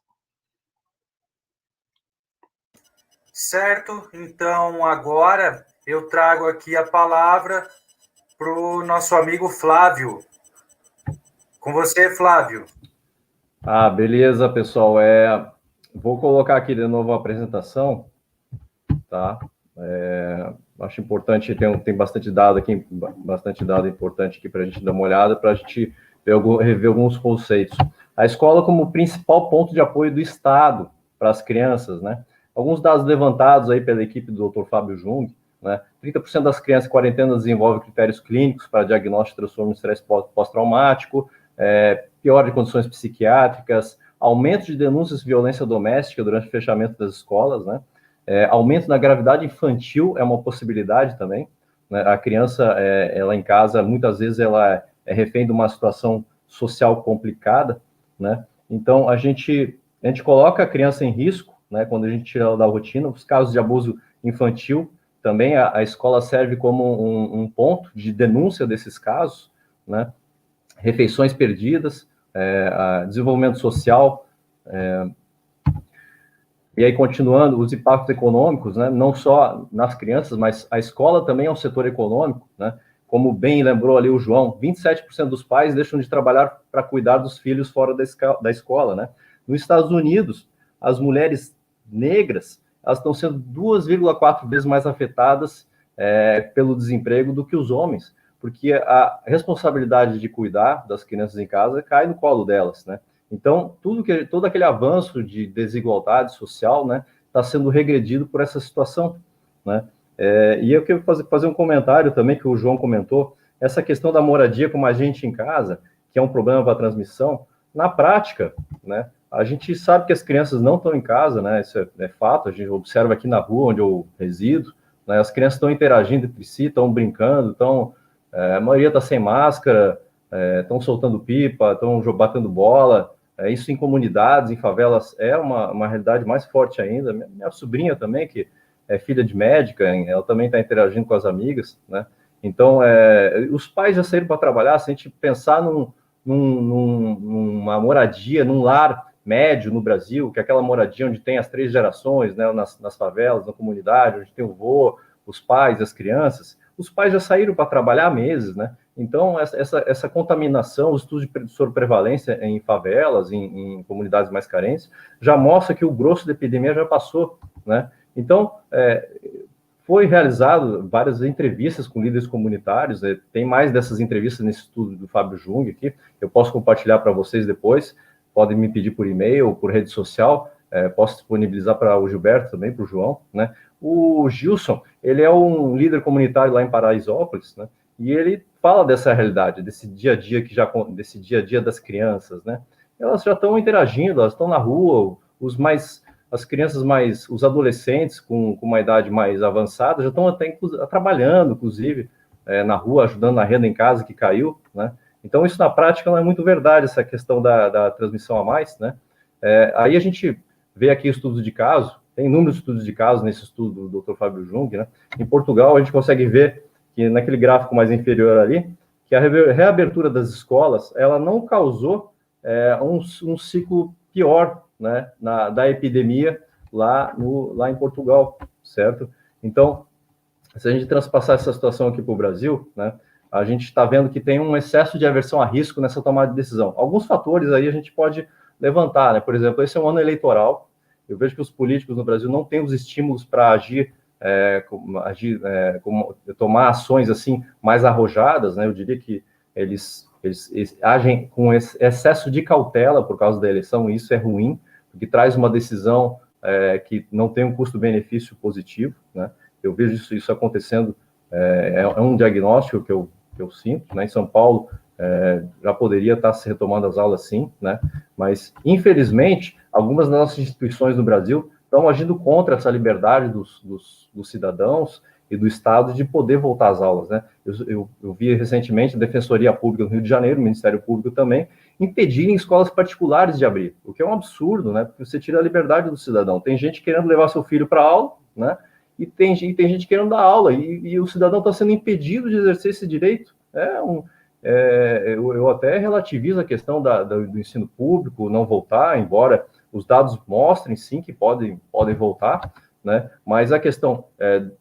A: Certo, então agora eu trago aqui a palavra para o nosso amigo Flávio. Com você, Flávio.
B: Beleza, pessoal. Vou colocar aqui de novo a apresentação, tá? Acho importante, tem bastante dado aqui, bastante dado importante aqui para a gente dar uma olhada, para a gente rever alguns conceitos. A escola como principal ponto de apoio do Estado para as crianças, né? Alguns dados levantados aí pela equipe do Dr. Fábio Jung, né? 30% das crianças em quarentena desenvolvem critérios clínicos para diagnóstico de transtorno de estresse pós-traumático, pior de condições psiquiátricas, aumento de denúncias de violência doméstica durante o fechamento das escolas, né? Aumento na gravidade infantil é uma possibilidade também, né? A criança, ela em casa, muitas vezes ela é refém de uma situação social complicada, né? Então, a gente coloca a criança em risco, né? Quando a gente tira ela da rotina. Os casos de abuso infantil, também a escola serve como um ponto de denúncia desses casos, né? Refeições perdidas, desenvolvimento social, e aí, continuando, os impactos econômicos, né, não só nas crianças, mas a escola também é um setor econômico, né? Como bem lembrou ali o João, 27% dos pais deixam de trabalhar para cuidar dos filhos fora da escola, né? Nos Estados Unidos, as mulheres negras, elas estão sendo 2,4 vezes mais afetadas pelo desemprego do que os homens, porque a responsabilidade de cuidar das crianças em casa cai no colo delas, né? Então, todo aquele avanço de desigualdade social, né, está sendo regredido por essa situação, né? E eu quero fazer um comentário também, que o João comentou, essa questão da moradia como agente em casa, que é um problema para a transmissão. Na prática, né, a gente sabe que as crianças não estão em casa, né? Isso é fato, a gente observa aqui na rua onde eu resido, né, as crianças estão interagindo entre si, estão brincando, a maioria está sem máscara, estão soltando pipa, estão batendo bola. Isso em comunidades, em favelas, é uma realidade mais forte ainda. Minha sobrinha também, que é filha de médica, ela também está interagindo com as amigas, né? Então, os pais já saíram para trabalhar. Se a gente pensar numa moradia, num lar médio no Brasil, que é aquela moradia onde tem as 3 gerações, né, nas favelas, na comunidade, onde tem o vô, os pais, as crianças, os pais já saíram para trabalhar há meses, né? Então, essa contaminação, os estudos sobre prevalência em favelas, em comunidades mais carentes, já mostra que o grosso da epidemia já passou, né? Então, foi realizado várias entrevistas com líderes comunitários, tem mais dessas entrevistas nesse estudo do Fábio Jung aqui, eu posso compartilhar para vocês depois, podem me pedir por e-mail ou por rede social, posso disponibilizar para o Gilberto também, para o João, né? O Gilson, ele é um líder comunitário lá em Paraisópolis, né? E ele fala dessa realidade, desse dia a dia desse dia a dia das crianças, né? Elas já estão interagindo, elas estão na rua, as crianças os adolescentes com uma idade mais avançada já estão até trabalhando, inclusive, na rua, ajudando na renda em casa que caiu, né? Então, isso na prática não é muito verdade, essa questão da transmissão a mais, né? Aí a gente vê aqui estudos de caso, tem inúmeros estudos de caso nesse estudo do Dr. Fábio Jung, né? Em Portugal, a gente consegue ver que naquele gráfico mais inferior ali, que a reabertura das escolas, ela não causou um ciclo pior, né, da epidemia lá em Portugal, certo? Então, se a gente transpassar essa situação aqui para o Brasil, né, a gente está vendo que tem um excesso de aversão a risco nessa tomada de decisão. Alguns fatores aí a gente pode levantar, né? Por exemplo, esse é um ano eleitoral, eu vejo que os políticos no Brasil não têm os estímulos para agir, tomar ações assim mais arrojadas, né? Eu diria que eles agem com excesso de cautela por causa da eleição, e isso é ruim, porque traz uma decisão que não tem um custo-benefício positivo, né? Eu vejo isso acontecendo, é um diagnóstico que eu sinto, né? Em São Paulo já poderia estar se retomando as aulas, sim, né? Mas, infelizmente, algumas das nossas instituições no Brasil estão agindo contra essa liberdade dos cidadãos e do Estado de poder voltar às aulas, né? Eu vi recentemente a Defensoria Pública do Rio de Janeiro, o Ministério Público também, impedirem escolas particulares de abrir, o que é um absurdo, né? Porque você tira a liberdade do cidadão. Tem gente querendo levar seu filho para a aula, né? E tem gente querendo dar aula, e o cidadão está sendo impedido de exercer esse direito. Eu até relativizo a questão do ensino público não voltar, embora os dados mostrem, sim, que podem voltar, né? Mas a questão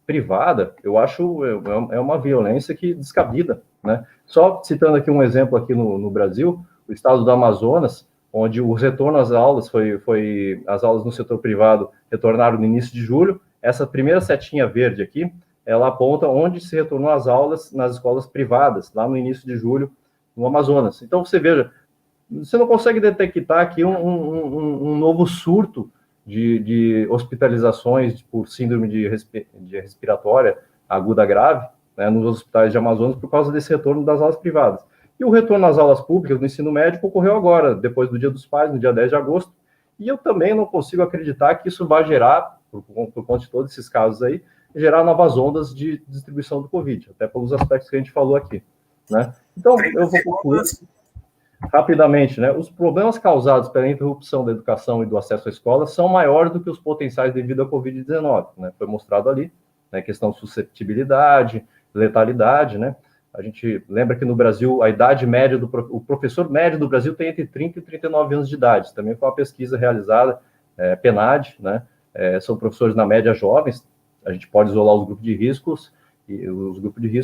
B: privada, eu acho, é uma violência descabida, né? Só citando aqui um exemplo aqui no Brasil, o estado do Amazonas, onde o retorno às aulas as aulas no setor privado retornaram no início de julho. Essa primeira setinha verde aqui, ela aponta onde se retornou às aulas nas escolas privadas, lá no início de julho, no Amazonas. Então, você veja, você não consegue detectar aqui um novo surto de hospitalizações por síndrome de respiratória aguda grave, né, nos hospitais de Amazonas por causa desse retorno das aulas privadas. E o retorno às aulas públicas do ensino médio ocorreu agora, depois do Dia dos Pais, no dia 10 de agosto, e eu também não consigo acreditar que isso vai gerar, por conta de todos esses casos aí, gerar novas ondas de distribuição do Covid, até pelos aspectos que a gente falou aqui, né? Então, eu vou concluir rapidamente, né? Os problemas causados pela interrupção da educação e do acesso à escola são maiores do que os potenciais devido à Covid-19, né? Foi mostrado ali, né? Questão de susceptibilidade, letalidade, né? A gente lembra que no Brasil a idade média o professor médio do Brasil tem entre 30 e 39 anos de idade. Também foi uma pesquisa realizada, PNAD, né? São professores na média jovens. A gente pode isolar os grupos de risco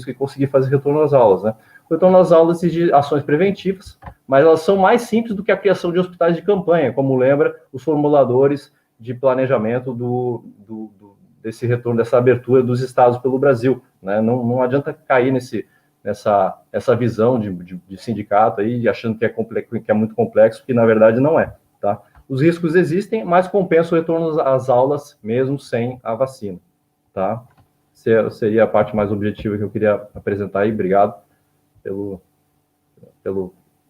B: e conseguir fazer retorno às aulas, né? O retorno às aulas exige ações preventivas, mas elas são mais simples do que a criação de hospitais de campanha, como lembra os formuladores de planejamento desse retorno, dessa abertura dos estados pelo Brasil, né? Não adianta cair nessa visão de sindicato aí, achando que é muito complexo, que na verdade não é, tá? Os riscos existem, mas compensa o retorno às aulas mesmo sem a vacina, tá? Seria a parte mais objetiva que eu queria apresentar aí. Obrigado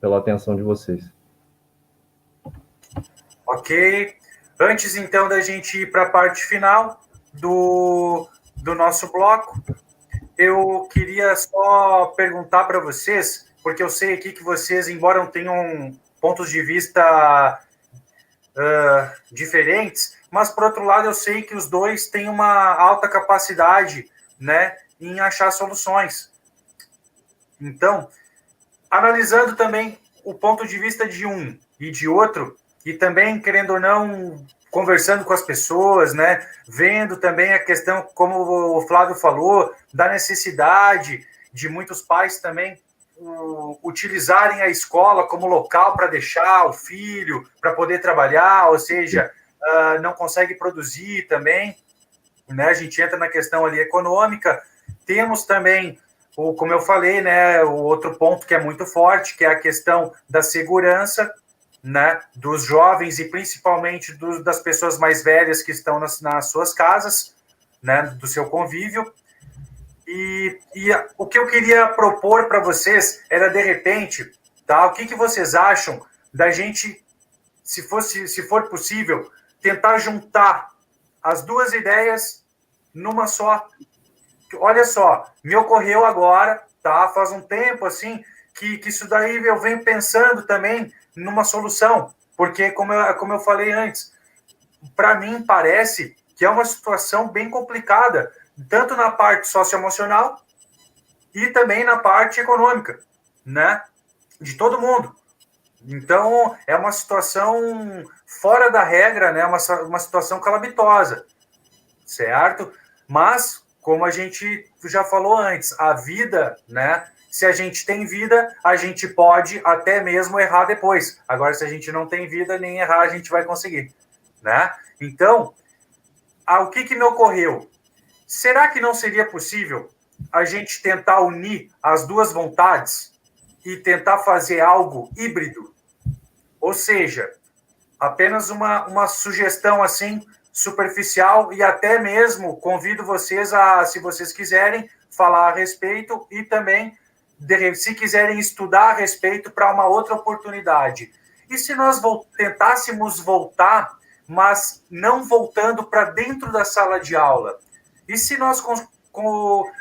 B: pela atenção de vocês.
A: Ok. Antes, então, da gente ir para a parte final do nosso bloco, eu queria só perguntar para vocês, porque eu sei aqui que vocês, embora não tenham pontos de vista diferentes, mas, por outro lado, eu sei que os dois têm uma alta capacidade, né, em achar soluções. Então, analisando também o ponto de vista de um e de outro, e também, querendo ou não, conversando com as pessoas, né? Vendo também a questão, como o Flávio falou, da necessidade de muitos pais também utilizarem a escola como local para deixar o filho, para poder trabalhar, ou seja, não consegue produzir também, né? A gente entra na questão ali econômica. Temos também, como eu falei, né, o outro ponto que é muito forte, que é a questão da segurança, né, dos jovens e principalmente das pessoas mais velhas que estão nas suas casas, né, do seu convívio. E o que eu queria propor para vocês era, de repente, tá, o que vocês acham da gente, se for possível, tentar juntar as duas ideias numa só. Olha só, me ocorreu agora, tá, faz um tempo assim, que isso daí eu venho pensando também numa solução, porque, como eu falei antes, para mim parece que é uma situação bem complicada, tanto na parte socioemocional e também na parte econômica, né, de todo mundo. Então, é uma situação fora da regra, né, uma situação calamitosa, certo? Mas, como a gente já falou antes, a vida, né, se a gente tem vida, a gente pode até mesmo errar depois. Agora, se a gente não tem vida, nem errar a gente vai conseguir, né? Então, o que me ocorreu? Será que não seria possível a gente tentar unir as duas vontades e tentar fazer algo híbrido? Ou seja, apenas uma sugestão assim, superficial, e até mesmo convido vocês a, se vocês quiserem, falar a respeito e também, se quiserem estudar a respeito para uma outra oportunidade. E se nós tentássemos voltar, mas não voltando para dentro da sala de aula? E se nós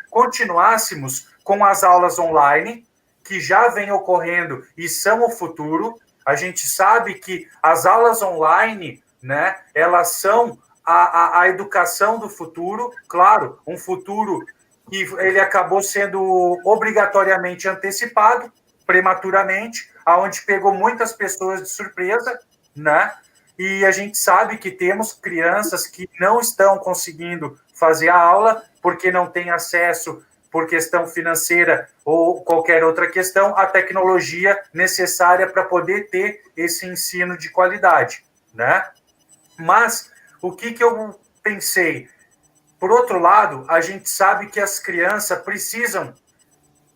A: continuássemos com as aulas online, que já vem ocorrendo e são o futuro? A gente sabe que as aulas online, né, elas são a educação do futuro, claro, um futuro que ele acabou sendo obrigatoriamente antecipado, prematuramente, aonde pegou muitas pessoas de surpresa, né? E a gente sabe que temos crianças que não estão conseguindo fazer a aula porque não têm acesso, por questão financeira ou qualquer outra questão, a tecnologia necessária para poder ter esse ensino de qualidade, né? Mas o que eu pensei? Por outro lado, a gente sabe que as crianças precisam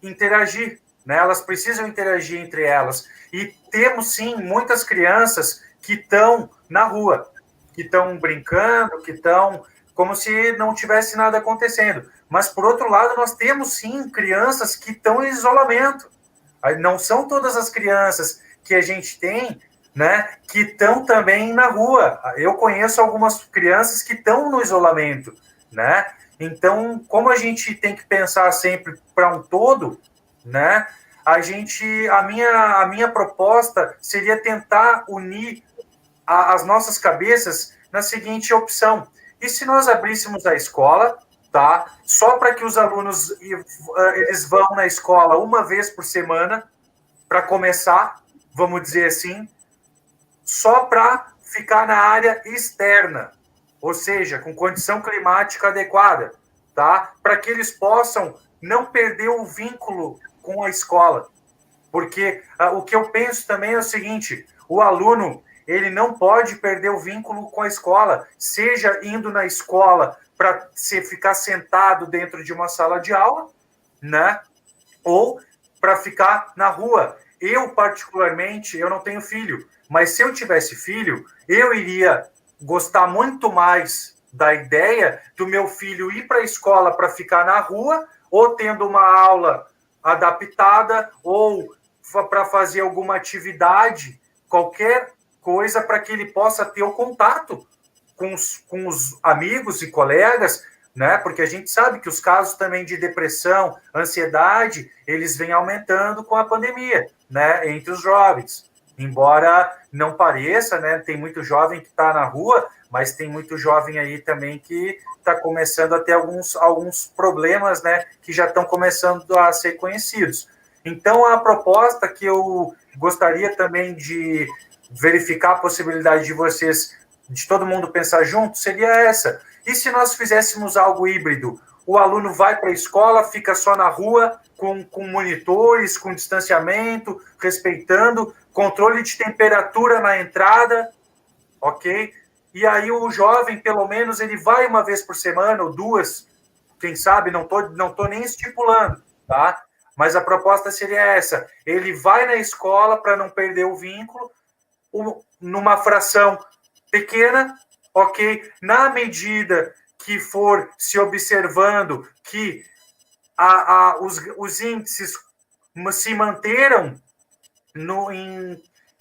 A: interagir, né? Elas precisam interagir entre elas. E temos, sim, muitas crianças que estão na rua, que estão brincando, que estão como se não tivesse nada acontecendo. Mas, por outro lado, nós temos, sim, crianças que estão em isolamento. Não são todas as crianças que a gente tem, né, que estão também na rua. Eu conheço algumas crianças que estão no isolamento, né? Então, como a gente tem que pensar sempre para um todo, né? A minha proposta seria tentar unir as nossas cabeças na seguinte opção: e se nós abríssemos a escola, tá? Só para que os alunos eles vão na escola uma vez por semana, para começar, vamos dizer assim, só para ficar na área externa, ou seja, com condição climática adequada, tá? Para que eles possam não perder o vínculo com a escola. Porque o que eu penso também é o seguinte: o aluno, ele não pode perder o vínculo com a escola, seja indo na escola para ficar sentado dentro de uma sala de aula, né? Ou para ficar na rua. Eu, particularmente, eu não tenho filho, mas se eu tivesse filho, eu iria gostar muito mais da ideia do meu filho ir para a escola para ficar na rua, ou tendo uma aula adaptada, ou para fazer alguma atividade, qualquer coisa, para que ele possa ter o contato com os amigos e colegas, né? Porque a gente sabe que os casos também de depressão, ansiedade, eles vêm aumentando com a pandemia, né? Entre os jovens. Embora não pareça, né? Tem muito jovem que está na rua, mas tem muito jovem aí também que está começando a ter alguns problemas, né? Que já estão começando a ser conhecidos. Então, a proposta que eu gostaria também de verificar a possibilidade de vocês, de todo mundo pensar junto, seria essa. E se nós fizéssemos algo híbrido? O aluno vai para a escola, fica só na rua, com monitores, com distanciamento, respeitando, controle de temperatura na entrada, ok? E aí o jovem, pelo menos, ele vai uma vez por semana, ou duas, quem sabe, não tô nem estipulando, tá? Mas a proposta seria essa, ele vai na escola para não perder o vínculo, numa fração pequena, ok? Na medida que for se observando que os índices se manteram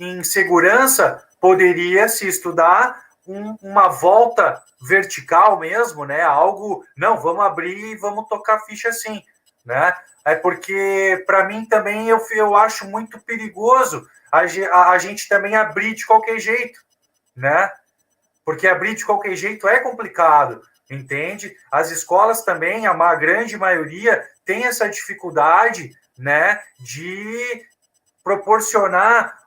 A: em segurança, poderia se estudar uma volta vertical mesmo, né? Algo, não, vamos abrir e vamos tocar ficha assim, né? É porque, para mim, também eu acho muito perigoso a gente também abrir de qualquer jeito, né? Porque abrir de qualquer jeito é complicado, entende? As escolas também, a grande maioria, tem essa dificuldade, né, de proporcionar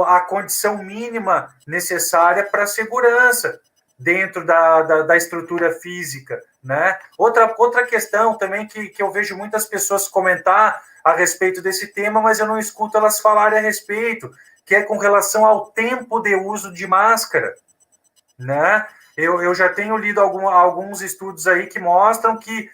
A: a condição mínima necessária para a segurança dentro da estrutura física, né? Outra questão também que eu vejo muitas pessoas comentar a respeito desse tema, mas eu não escuto elas falarem a respeito, que é com relação ao tempo de uso de máscara, né? Eu já tenho lido alguns estudos aí que mostram que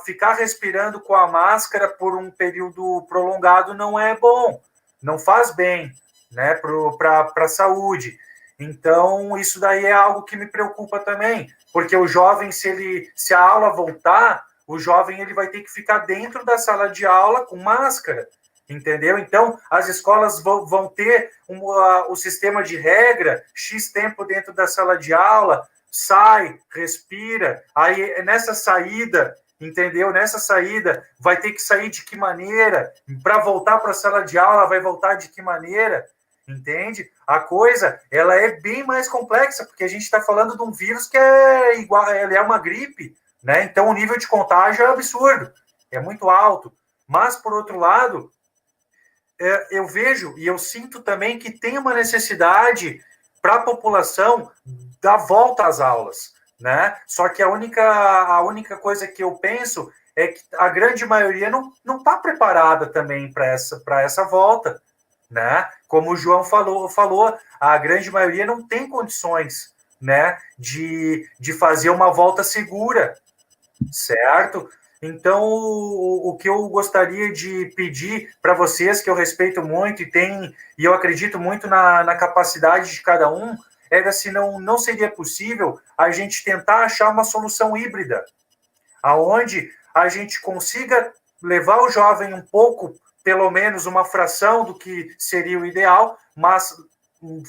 A: ficar respirando com a máscara por um período prolongado não é bom, não faz bem, né, para a saúde. Então, isso daí é algo que me preocupa também, porque o jovem, se a aula voltar, o jovem ele vai ter que ficar dentro da sala de aula com máscara, entendeu? Então, as escolas vão ter o sistema de regra, X tempo dentro da sala de aula, sai, respira, aí nessa saída, entendeu? Nessa saída, vai ter que sair de que maneira? Para voltar para a sala de aula, vai voltar de que maneira? Entende? A coisa, ela é bem mais complexa, porque a gente está falando de um vírus que é igual, ele é uma gripe, né? Então, o nível de contágio é absurdo, é muito alto. Mas, por outro lado, eu vejo e eu sinto também que tem uma necessidade para a população dar volta às aulas, né? Só que a única coisa que eu penso é que a grande maioria não está preparada também para essa volta, né? Como o João falou, a grande maioria não tem condições, né, de fazer uma volta segura, certo? Então, o que eu gostaria de pedir para vocês, que eu respeito muito e eu acredito muito na capacidade de cada um, era se não seria possível a gente tentar achar uma solução híbrida, aonde a gente consiga levar o jovem um pouco, pelo menos uma fração do que seria o ideal, mas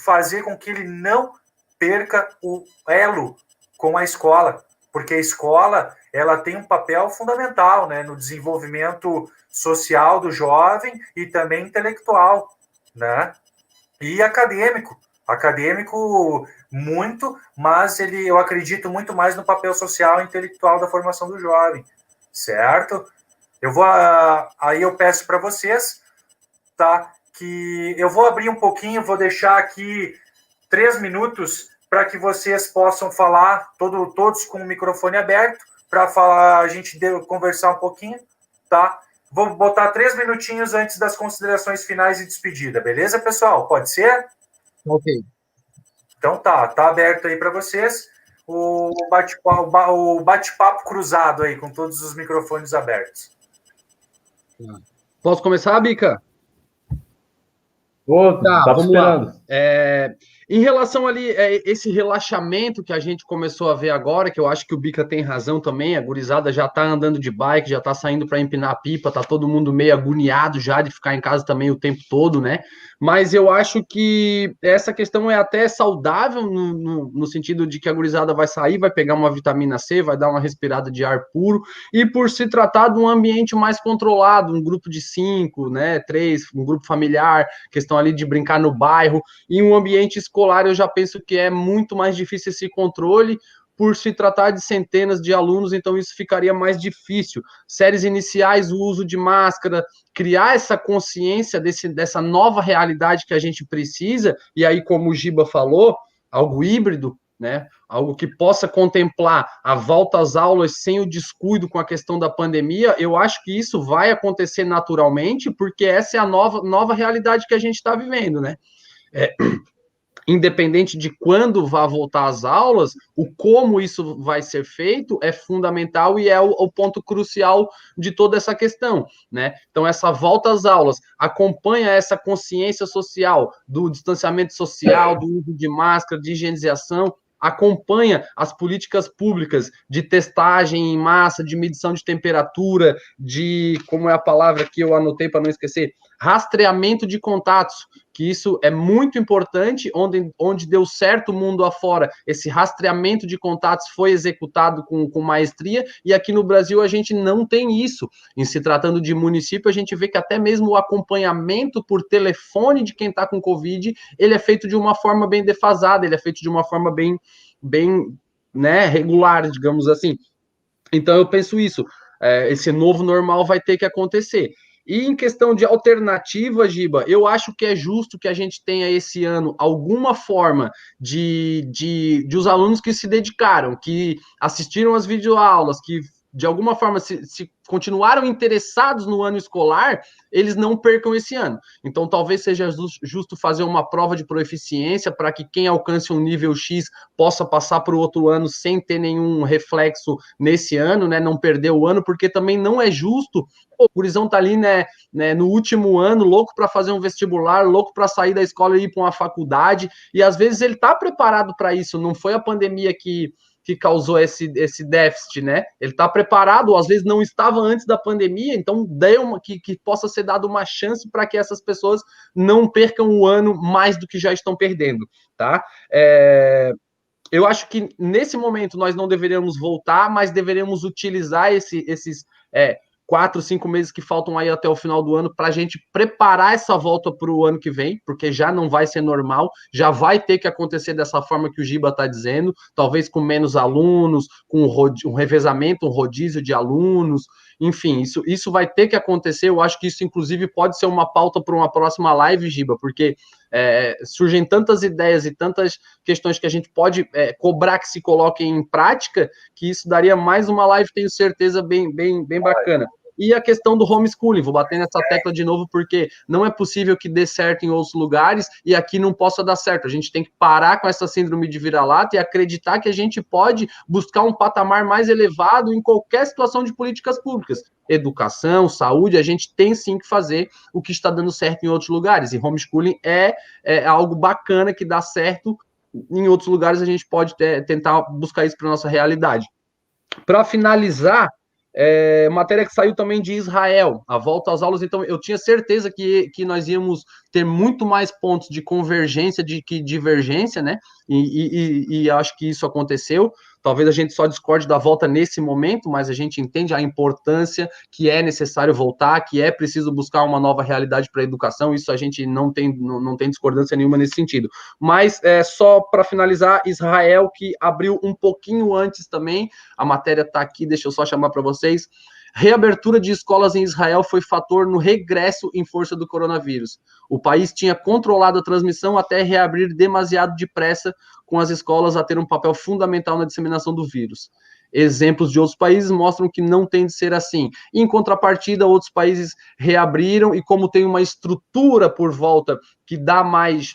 A: fazer com que ele não perca o elo com a escola, porque a escola ela tem um papel fundamental, né, no desenvolvimento social do jovem e também intelectual, né, e acadêmico muito, mas eu acredito muito mais no papel social e intelectual da formação do jovem, certo? Aí eu peço para vocês, tá, que eu vou abrir um pouquinho, vou deixar aqui 3 minutos para que vocês possam falar, todos com o microfone aberto, para falar, a gente conversar um pouquinho, tá? Vou botar 3 minutinhos antes das considerações finais e despedida, beleza, pessoal? Pode ser?
C: Ok.
A: Então tá aberto aí para vocês o bate-papo cruzado aí, com todos os microfones abertos.
C: Posso começar, Bica?
B: Tá esperando.
C: Em relação ali, esse relaxamento que a gente começou a ver agora, que eu acho que o Bica tem razão também, a gurizada já tá andando de bike, já tá saindo para empinar a pipa, tá todo mundo meio agoniado já de ficar em casa também o tempo todo, né? Mas eu acho que essa questão é até saudável no sentido de que a gurizada vai sair, vai pegar uma vitamina C, vai dar uma respirada de ar puro, e por se tratar de um ambiente mais controlado, um grupo de 5, né, 3, um grupo familiar, questão ali de brincar no bairro, e um ambiente escolar eu já penso que é muito mais difícil esse controle, por se tratar de centenas de alunos, então isso ficaria mais difícil. Séries iniciais, o uso de máscara, criar essa consciência dessa nova realidade que a gente precisa, e aí, como o Giba falou, algo híbrido, né? Algo que possa contemplar a volta às aulas sem o descuido com a questão da pandemia, eu acho que isso vai acontecer naturalmente, porque essa é a nova realidade que a gente está vivendo, né? Independente de quando vá voltar às aulas, o como isso vai ser feito é fundamental e é o ponto crucial de toda essa questão, né? Então, essa volta às aulas acompanha essa consciência social do distanciamento social, do uso de máscara, de higienização, acompanha as políticas públicas de testagem em massa, de medição de temperatura, de, como é a palavra que eu anotei para não esquecer, rastreamento de contatos, que isso é muito importante, onde deu certo o mundo afora, esse rastreamento de contatos foi executado com maestria, e aqui no Brasil a gente não tem isso. Em se tratando de município, a gente vê que até mesmo o acompanhamento por telefone de quem está com Covid, ele é feito de uma forma bem defasada, ele é feito de uma forma bem né, regular, digamos assim. Então eu penso isso, esse novo normal vai ter que acontecer. E em questão de alternativa, Giba, eu acho que é justo que a gente tenha esse ano alguma forma de os alunos que se dedicaram, que assistiram às videoaulas, que de alguma forma se continuaram interessados no ano escolar, eles não percam esse ano. Então, talvez seja justo fazer uma prova de proeficiência para que quem alcance um nível X possa passar para o outro ano sem ter nenhum reflexo nesse ano, né? Não perder o ano, porque também não é justo. O gurizão tá ali, né, no último ano, louco para fazer um vestibular, louco para sair da escola e ir para uma faculdade, e às vezes ele tá preparado para isso, não foi a pandemia que causou esse déficit, né? Ele está preparado, ou às vezes não estava antes da pandemia, então que possa ser dado uma chance para que essas pessoas não percam o ano mais do que já estão perdendo, tá? Eu acho que nesse momento nós não deveríamos voltar, mas deveríamos utilizar esses 4, 5 meses que faltam aí até o final do ano para a gente preparar essa volta para o ano que vem, porque já não vai ser normal, já vai ter que acontecer dessa forma que o Giba está dizendo, talvez com menos alunos, com um revezamento, um rodízio de alunos, enfim, isso vai ter que acontecer. Eu acho que isso, inclusive, pode ser uma pauta para uma próxima live, Giba, porque surgem tantas ideias e tantas questões que a gente pode cobrar que se coloquem em prática, que isso daria mais uma live, tenho certeza, bem bacana. E a questão do homeschooling, vou bater nessa tecla de novo, porque não é possível que dê certo em outros lugares e aqui não possa dar certo. A gente tem que parar com essa síndrome de vira-lata e acreditar que a gente pode buscar um patamar mais elevado em qualquer situação de políticas públicas. Educação, saúde, a gente tem sim que fazer o que está dando certo em outros lugares. E homeschooling é algo bacana que dá certo. Em outros lugares a gente pode tentar buscar isso para a nossa realidade. Para finalizar, matéria que saiu também de Israel, a volta às aulas, então eu tinha certeza que nós íamos ter muito mais pontos de convergência que divergência, né? E acho que isso aconteceu. Talvez a gente só discorde da volta nesse momento, mas a gente entende a importância que é necessário voltar, que é preciso buscar uma nova realidade para a educação. Isso a gente não tem discordância nenhuma nesse sentido. Mas só para finalizar, Israel, que abriu um pouquinho antes também, a matéria está aqui, deixa eu só chamar para vocês. Reabertura de escolas em Israel foi fator no regresso em força do coronavírus. O país tinha controlado a transmissão até reabrir demasiado depressa, com as escolas a ter um papel fundamental na disseminação do vírus. Exemplos de outros países mostram que não tem de ser assim. Em contrapartida, outros países reabriram e, como tem uma estrutura por volta que dá mais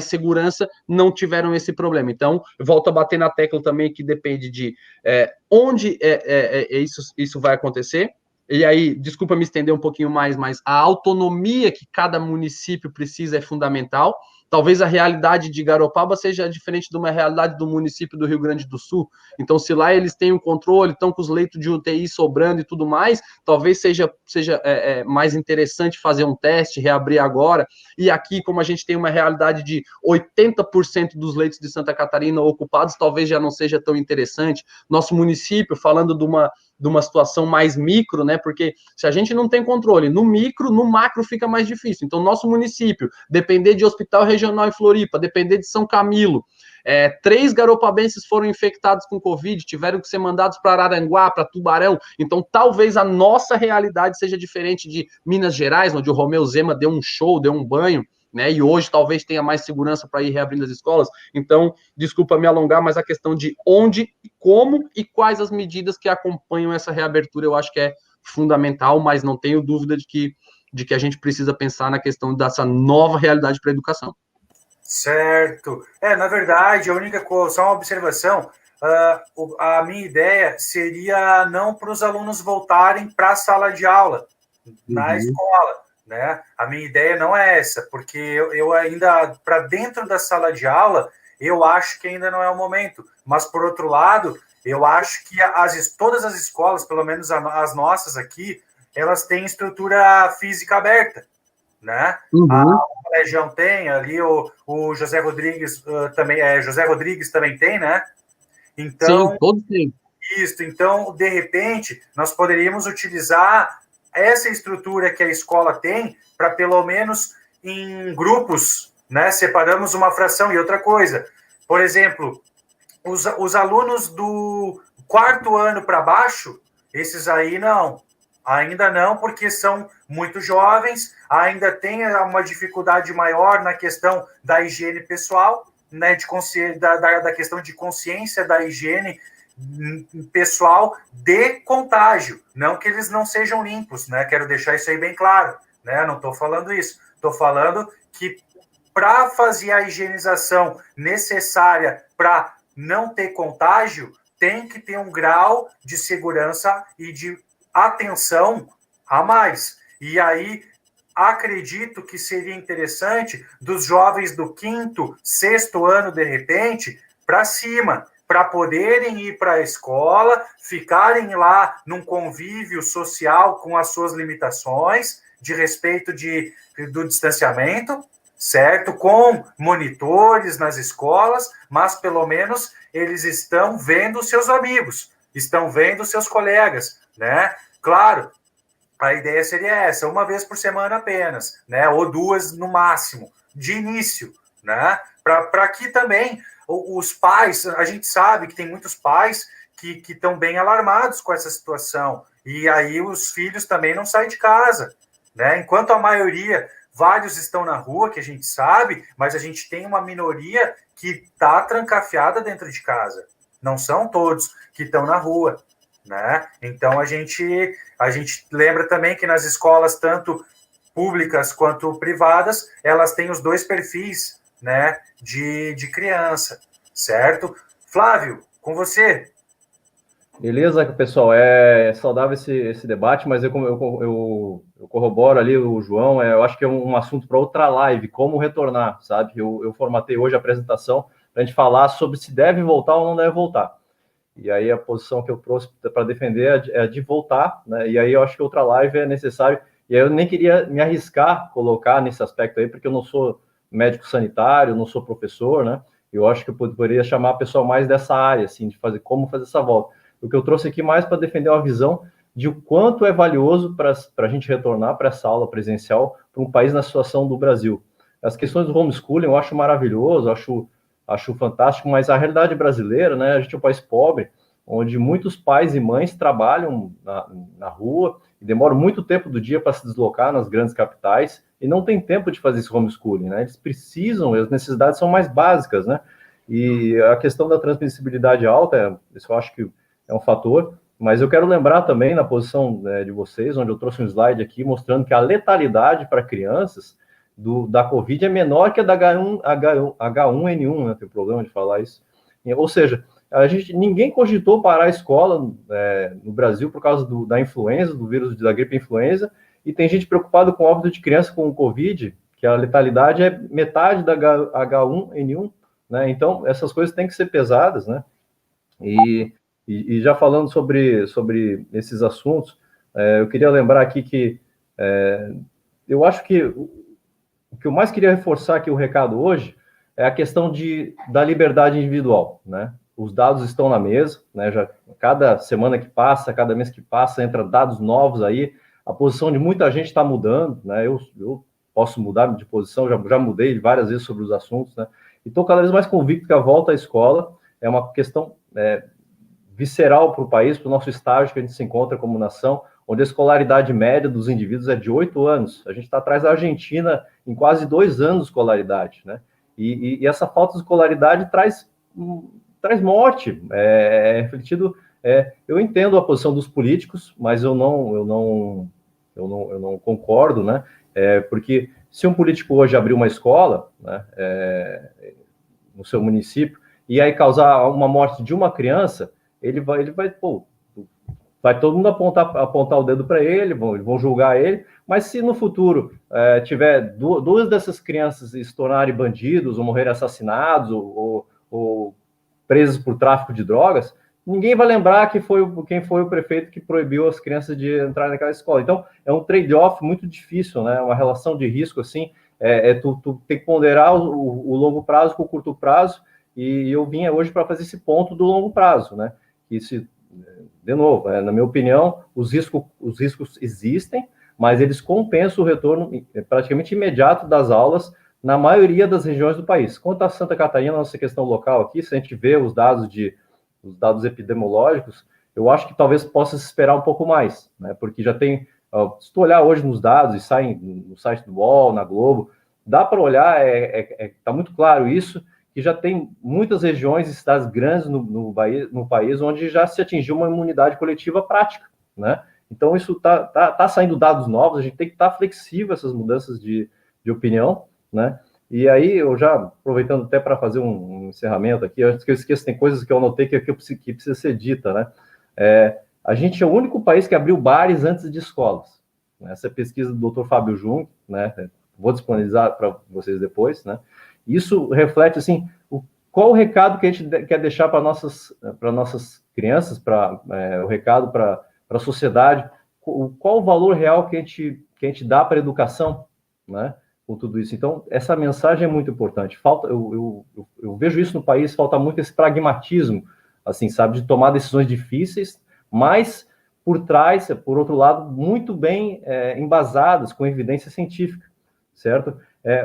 C: segurança, não tiveram esse problema. Então, eu volto a bater na tecla também que depende de onde isso vai acontecer. E aí, desculpa me estender um pouquinho mais, mas a autonomia que cada município precisa é fundamental. Talvez a realidade de Garopaba seja diferente de uma realidade do município do Rio Grande do Sul. Então, se lá eles têm o controle, estão com os leitos de UTI sobrando e tudo mais, talvez seja mais interessante fazer um teste, reabrir agora. E aqui, como a gente tem uma realidade de 80% dos leitos de Santa Catarina ocupados, talvez já não seja tão interessante. Nosso município, falando de uma situação mais micro, né? Porque se a gente não tem controle no micro, no macro fica mais difícil. Então, nosso município, depender de hospital regional em Floripa, depender de São Camilo, 3 garopabenses foram infectados com Covid, tiveram que ser mandados para Araranguá, para Tubarão. Então, talvez a nossa realidade seja diferente de Minas Gerais, onde o Romeu Zema deu um show, deu um banho, né? E hoje talvez tenha mais segurança para ir reabrindo as escolas. Então, desculpa me alongar, mas a questão de onde, como e quais as medidas que acompanham essa reabertura, eu acho que é fundamental, mas não tenho dúvida de que a gente precisa pensar na questão dessa nova realidade para a educação.
A: Certo. Na verdade, a única coisa, só uma observação, a minha ideia seria não para os alunos voltarem para a sala de aula, na escola, né? A minha ideia não é essa, porque eu ainda, para dentro da sala de aula, eu acho que ainda não é o momento. Mas, por outro lado, eu acho que todas as escolas, pelo menos as nossas aqui, elas têm estrutura física aberta, né? A região tem, ali o José Rodrigues também, José Rodrigues também tem, né? Então,
C: sim, todos têm.
A: Isso, então, de repente, nós poderíamos utilizar essa estrutura que a escola tem para, pelo menos, em grupos, né? Separamos uma fração. E outra coisa, por exemplo, os alunos do 4º ano para baixo, esses aí não. Ainda não, porque são muito jovens, ainda tem uma dificuldade maior na questão da higiene pessoal, né, da questão de consciência da higiene pessoal de contágio. Não que eles não sejam limpos, né? Quero deixar isso aí bem claro, né? Não estou falando isso. Estou falando que para fazer a higienização necessária para não ter contágio, tem que ter um grau de segurança e de atenção a mais. E aí, acredito que seria interessante dos jovens do 5º, 6º ano, de repente, para cima, para poderem ir para a escola, ficarem lá num convívio social com as suas limitações, de respeito do distanciamento, certo? Com monitores nas escolas, mas pelo menos eles estão vendo seus amigos, estão vendo seus colegas, né? Claro, a ideia seria essa, uma vez por semana apenas, né? Ou 2 no máximo, de início, né? Para que também os pais, a gente sabe que tem muitos pais que estão bem alarmados com essa situação, e aí os filhos também não saem de casa, né? Enquanto a maioria, vários estão na rua, que a gente sabe, mas a gente tem uma minoria que está trancafiada dentro de casa. Não são todos que estão na rua, né? Então a gente lembra também que nas escolas, tanto públicas quanto privadas, elas têm os 2 perfis, né, de criança, certo? Flávio, com você.
B: Beleza, pessoal, é saudável esse debate, mas eu corroboro ali o João, eu acho que é um assunto para outra live, como retornar, sabe? Eu formatei hoje a apresentação para a gente falar sobre se deve voltar ou não deve voltar. E aí a posição que eu trouxe para defender é a de voltar, né? E aí eu acho que outra live é necessário, e aí eu nem queria me arriscar colocar nesse aspecto aí, porque eu não sou médico sanitário, não sou professor, né? Eu acho que eu poderia chamar a pessoa mais dessa área, assim, de como fazer essa volta. O que eu trouxe aqui mais para defender uma visão de o quanto é valioso para a gente retornar para essa aula presencial para um país na situação do Brasil. As questões do homeschooling eu acho maravilhoso, acho fantástico, mas a realidade brasileira, né, a gente é um país pobre, onde muitos pais e mães trabalham na rua e demoram muito tempo do dia para se deslocar nas grandes capitais e não tem tempo de fazer esse homeschooling, né? Eles precisam, as necessidades são mais básicas, né? E a questão da transmissibilidade alta, isso eu acho que é um fator, mas eu quero lembrar também na posição, né, de vocês, onde eu trouxe um slide aqui mostrando que a letalidade para crianças da Covid é menor que a da H1N1, né? Tem problema de falar isso. Ou seja, ninguém cogitou parar a escola no Brasil por causa da influenza, do vírus da gripe influenza, e tem gente preocupada com o óbito de criança com o Covid, que a letalidade é metade da H1N1, né? Então, essas coisas têm que ser pesadas, né? E já falando sobre esses assuntos, eu queria lembrar aqui que eu acho que o que eu mais queria reforçar aqui o recado hoje é a questão da liberdade individual, né? os dados estão na mesa, né? Já cada semana que passa, cada mês que passa, entra dados novos aí. A posição de muita gente está mudando, né? Eu posso mudar de posição, já mudei várias vezes sobre os assuntos, né? E estou cada vez mais convicto que a volta à escola é uma questão visceral para o país, para o nosso estágio que a gente se encontra como nação, onde a escolaridade média dos indivíduos é de 8 anos. A gente está atrás da Argentina em quase 2 anos de escolaridade, né? E essa falta de escolaridade traz morte, refletido. Eu entendo a posição dos políticos, mas eu não concordo, né? Porque se um político hoje abrir uma escola, né, no seu município, e aí causar uma morte de uma criança, ele vai todo mundo apontar o dedo para ele, vão julgar ele, mas se no futuro tiver duas dessas crianças se tornarem bandidos, ou morrerem assassinados, ou presos por tráfico de drogas, ninguém vai lembrar quem foi o prefeito que proibiu as crianças de entrar naquela escola. Então, é um trade-off muito difícil, né? Uma relação de risco, assim, tu tem que ponderar o longo prazo com o curto prazo, e eu vim hoje para fazer esse ponto do longo prazo, né? De novo, na minha opinião, os riscos existem, mas eles compensam o retorno praticamente imediato das aulas na maioria das regiões do país. Quanto a Santa Catarina, nossa questão local aqui, se a gente vê os dados epidemiológicos, eu acho que talvez possa se esperar um pouco mais, né? Porque já tem, se tu olhar hoje nos dados e saem no site do UOL, na Globo, dá para olhar, está muito claro isso, que já tem muitas regiões e cidades grandes no país onde já se atingiu uma imunidade coletiva prática, né? Então, isso tá saindo dados novos, a gente tem que estar flexível a essas mudanças de opinião, né? E aí, eu já, aproveitando até para fazer um encerramento aqui, antes que eu esqueça, tem coisas que eu anotei que precisa ser dita, né? A gente é o único país que abriu bares antes de escolas, né? Essa é a pesquisa do Dr. Fábio Jung, né? Vou disponibilizar para vocês depois, né? Isso reflete, assim, qual o recado que a gente quer deixar para nossas crianças, o recado para a sociedade, qual o valor real que a gente dá para a educação, né, com tudo isso. Então, essa mensagem é muito importante. Eu vejo isso no país, falta muito esse pragmatismo, assim, sabe, de tomar decisões difíceis, mas por trás, por outro lado, muito bem embasadas, com evidência científica, certo?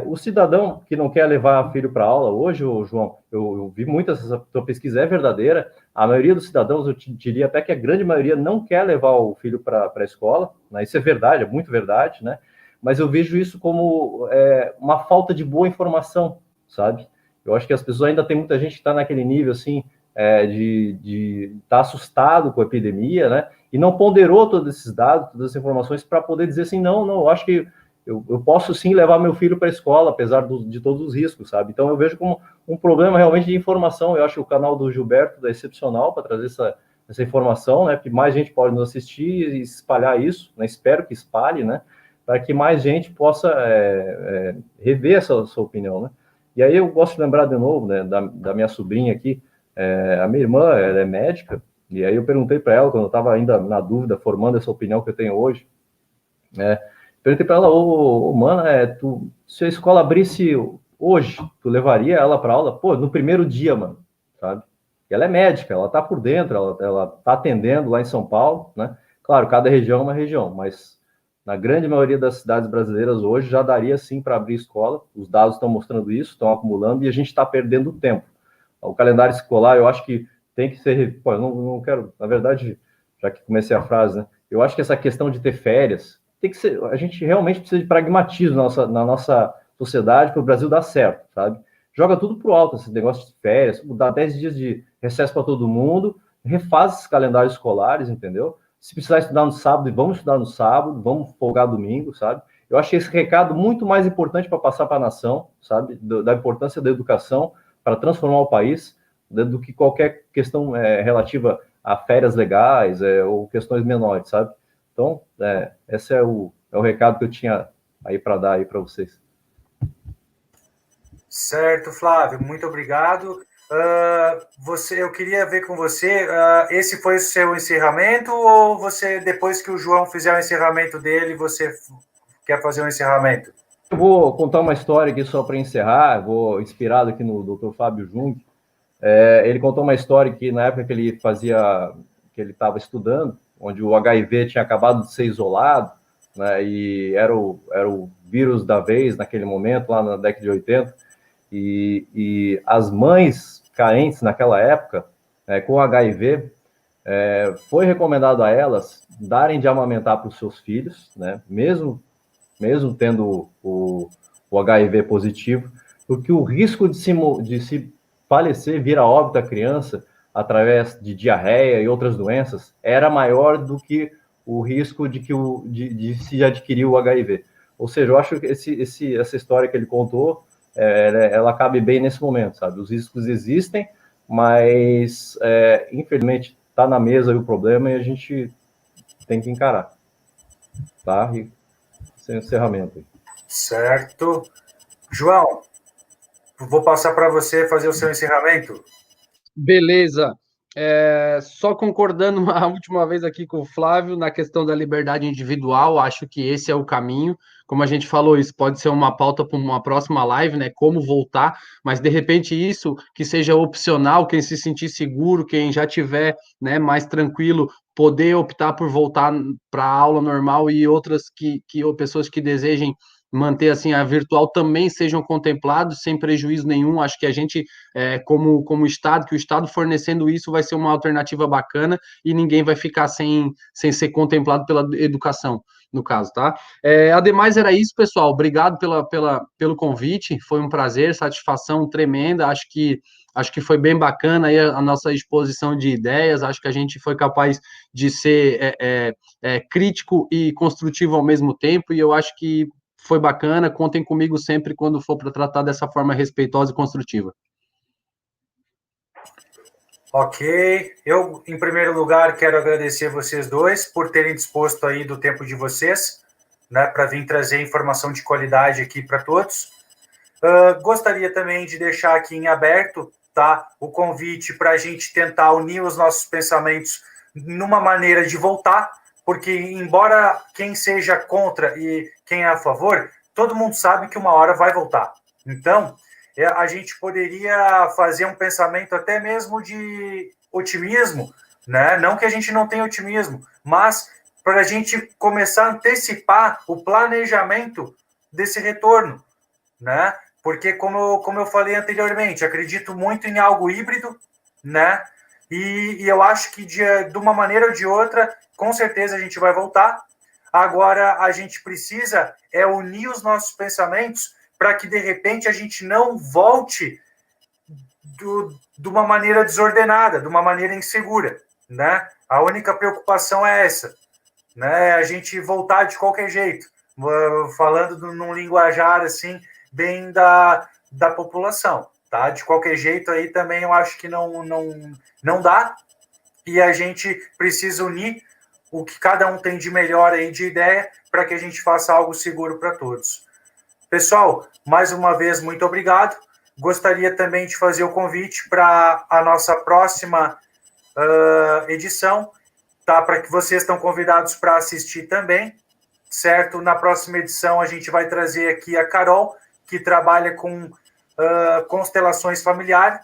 B: O cidadão que não quer levar filho para aula hoje, João, eu vi muito essa tua pesquisa, é verdadeira. A maioria dos cidadãos, eu diria até que a grande maioria não quer levar o filho para a escola, né? Isso é verdade, é muito verdade, né? Mas eu vejo isso como uma falta de boa informação, sabe? Eu acho que as pessoas ainda tem muita gente que está naquele nível, assim, de estar assustado com a epidemia, né? E não ponderou todos esses dados, todas essas informações para poder dizer assim, não, eu acho que eu posso sim levar meu filho para a escola, apesar de todos os riscos, sabe? Então eu vejo como um problema realmente de informação. Eu acho que o canal do Gilberto é excepcional para trazer essa informação, né? Que mais gente pode nos assistir e espalhar isso, né? Espero que espalhe, né? Para que mais gente possa rever essa opinião, né? E aí eu gosto de lembrar de novo, né, da minha sobrinha aqui, a minha irmã, ela é médica, e aí eu perguntei para ela, quando eu estava ainda na dúvida, formando essa opinião que eu tenho hoje, perguntei para ela, mana, se a escola abrisse hoje, tu levaria ela para aula? Pô, no primeiro dia, mano, sabe? E ela é médica, ela tá por dentro, ela tá atendendo lá em São Paulo, né? Claro, cada região é uma região, mas na grande maioria das cidades brasileiras hoje já daria sim para abrir escola. Os dados estão mostrando isso, estão acumulando e a gente está perdendo tempo. O calendário escolar, eu acho que tem que ser... Pô, eu não quero... Na verdade, já que comecei a frase, né? Eu acho que essa questão de ter férias tem que ser... A gente realmente precisa de pragmatismo na nossa sociedade para o Brasil dar certo, sabe? Joga tudo pro alto, esse negócio de férias, dá 10 dias de recesso para todo mundo, refaz esses calendários escolares, entendeu? Se precisar estudar no sábado, vamos estudar no sábado, vamos folgar domingo, sabe? Eu achei esse recado muito mais importante para passar para a nação, sabe? Da importância da educação para transformar o país, do que qualquer questão relativa a férias legais ou questões menores, sabe? Então, esse é o recado que eu tinha aí para dar aí para vocês.
A: Certo, Flávio, muito obrigado. Eu queria ver com você, esse foi o seu encerramento ou você, depois que o João fizer o encerramento dele, você quer fazer um encerramento?
B: Eu vou contar uma história aqui só para encerrar, vou inspirado aqui no Dr. Fábio Jung. Ele contou uma história que na época que ele estava estudando, onde o HIV tinha acabado de ser isolado, né, e era o vírus da vez naquele momento, lá na década de 80, e as mães carentes naquela época, com HIV, foi recomendado a elas darem de amamentar para os seus filhos, né, mesmo tendo o HIV positivo, porque o risco de se falecer, vir a óbito a criança, através de diarreia e outras doenças, era maior do que o risco de se adquirir o HIV. Ou seja, eu acho que essa história que ele contou, ela cabe bem nesse momento, sabe? Os riscos existem, mas, infelizmente, está na mesa aí o problema e a gente tem que encarar. Tá? E sem encerramento.
A: Certo. João, vou passar para você fazer o seu encerramento.
C: Beleza. Só concordando a última vez aqui com o Flávio na questão da liberdade individual, acho que esse é o caminho. Como a gente falou, isso pode ser uma pauta para uma próxima live, né? Como voltar, mas de repente isso que seja opcional, quem se sentir seguro, quem já tiver, né, mais tranquilo, poder optar por voltar para a aula normal e outras ou pessoas que desejem manter assim a virtual também sejam contemplados sem prejuízo nenhum. Acho que a gente como Estado, que o Estado fornecendo isso vai ser uma alternativa bacana e ninguém vai ficar sem ser contemplado pela educação, no caso, tá? Ademais, era isso, pessoal. Obrigado pelo convite, foi um prazer, satisfação tremenda. Acho que foi bem bacana aí a nossa exposição de ideias. Acho que a gente foi capaz de ser crítico e construtivo ao mesmo tempo, e eu acho que foi bacana. Contem comigo sempre quando for para tratar dessa forma respeitosa e construtiva.
A: Ok, eu, em primeiro lugar, quero agradecer vocês dois por terem disposto aí do tempo de vocês, né, para vir trazer informação de qualidade aqui para todos. Gostaria também de deixar aqui em aberto, tá, o convite para a gente tentar unir os nossos pensamentos numa maneira de voltar, porque embora quem seja contra e quem é a favor, todo mundo sabe que uma hora vai voltar. Então, a gente poderia fazer um pensamento até mesmo de otimismo, né? Não que a gente não tenha otimismo, mas para a gente começar a antecipar o planejamento desse retorno, né? Porque, como eu falei anteriormente, acredito muito em algo híbrido, né? E eu acho que de uma maneira ou de outra, com certeza a gente vai voltar. Agora, a gente precisa unir os nossos pensamentos para que, de repente, a gente não volte de uma maneira desordenada, de uma maneira insegura, né? A única preocupação é essa, né? A gente voltar de qualquer jeito, falando num linguajar, assim, bem da população, tá? De qualquer jeito aí também eu acho que não dá, e a gente precisa unir o que cada um tem de melhor aí de ideia para que a gente faça algo seguro para todos. Pessoal, mais uma vez, muito obrigado. Gostaria também de fazer o convite para a nossa próxima edição, tá? Para que vocês estão convidados para assistir também, certo? Na próxima edição a gente vai trazer aqui a Carol, que trabalha com constelações familiares.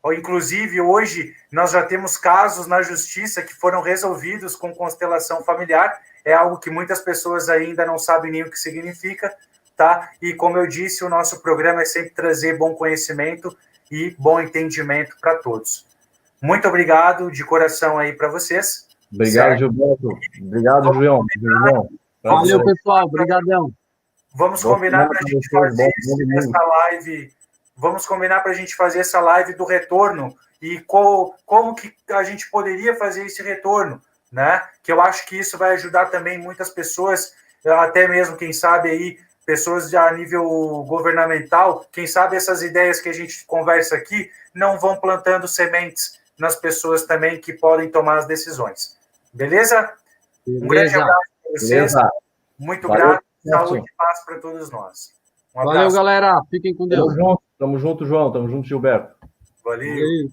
A: Inclusive, hoje, nós já temos casos na justiça que foram resolvidos com constelação familiar. É algo que muitas pessoas ainda não sabem nem o que significa, tá? E, como eu disse, o nosso programa é sempre trazer bom conhecimento e bom entendimento para todos. Muito obrigado de coração aí para vocês.
B: Obrigado, certo? Gilberto. Obrigado, João.
C: Valeu, pessoal. Obrigadão.
A: Vamos combinar para a gente fazer essa live. Vamos combinar para a gente fazer essa live do retorno e como que a gente poderia fazer esse retorno, né? Que eu acho que isso vai ajudar também muitas pessoas, até mesmo, quem sabe aí, pessoas a nível governamental, quem sabe essas ideias que a gente conversa aqui não vão plantando sementes nas pessoas também que podem tomar as decisões. Beleza? Um grande abraço para vocês. Beleza. Muito grato. Saúde e paz para todos nós.
C: Valeu, galera. Fiquem com Deus.
B: Tamo junto, João. Tamo junto, Gilberto.
A: Valeu.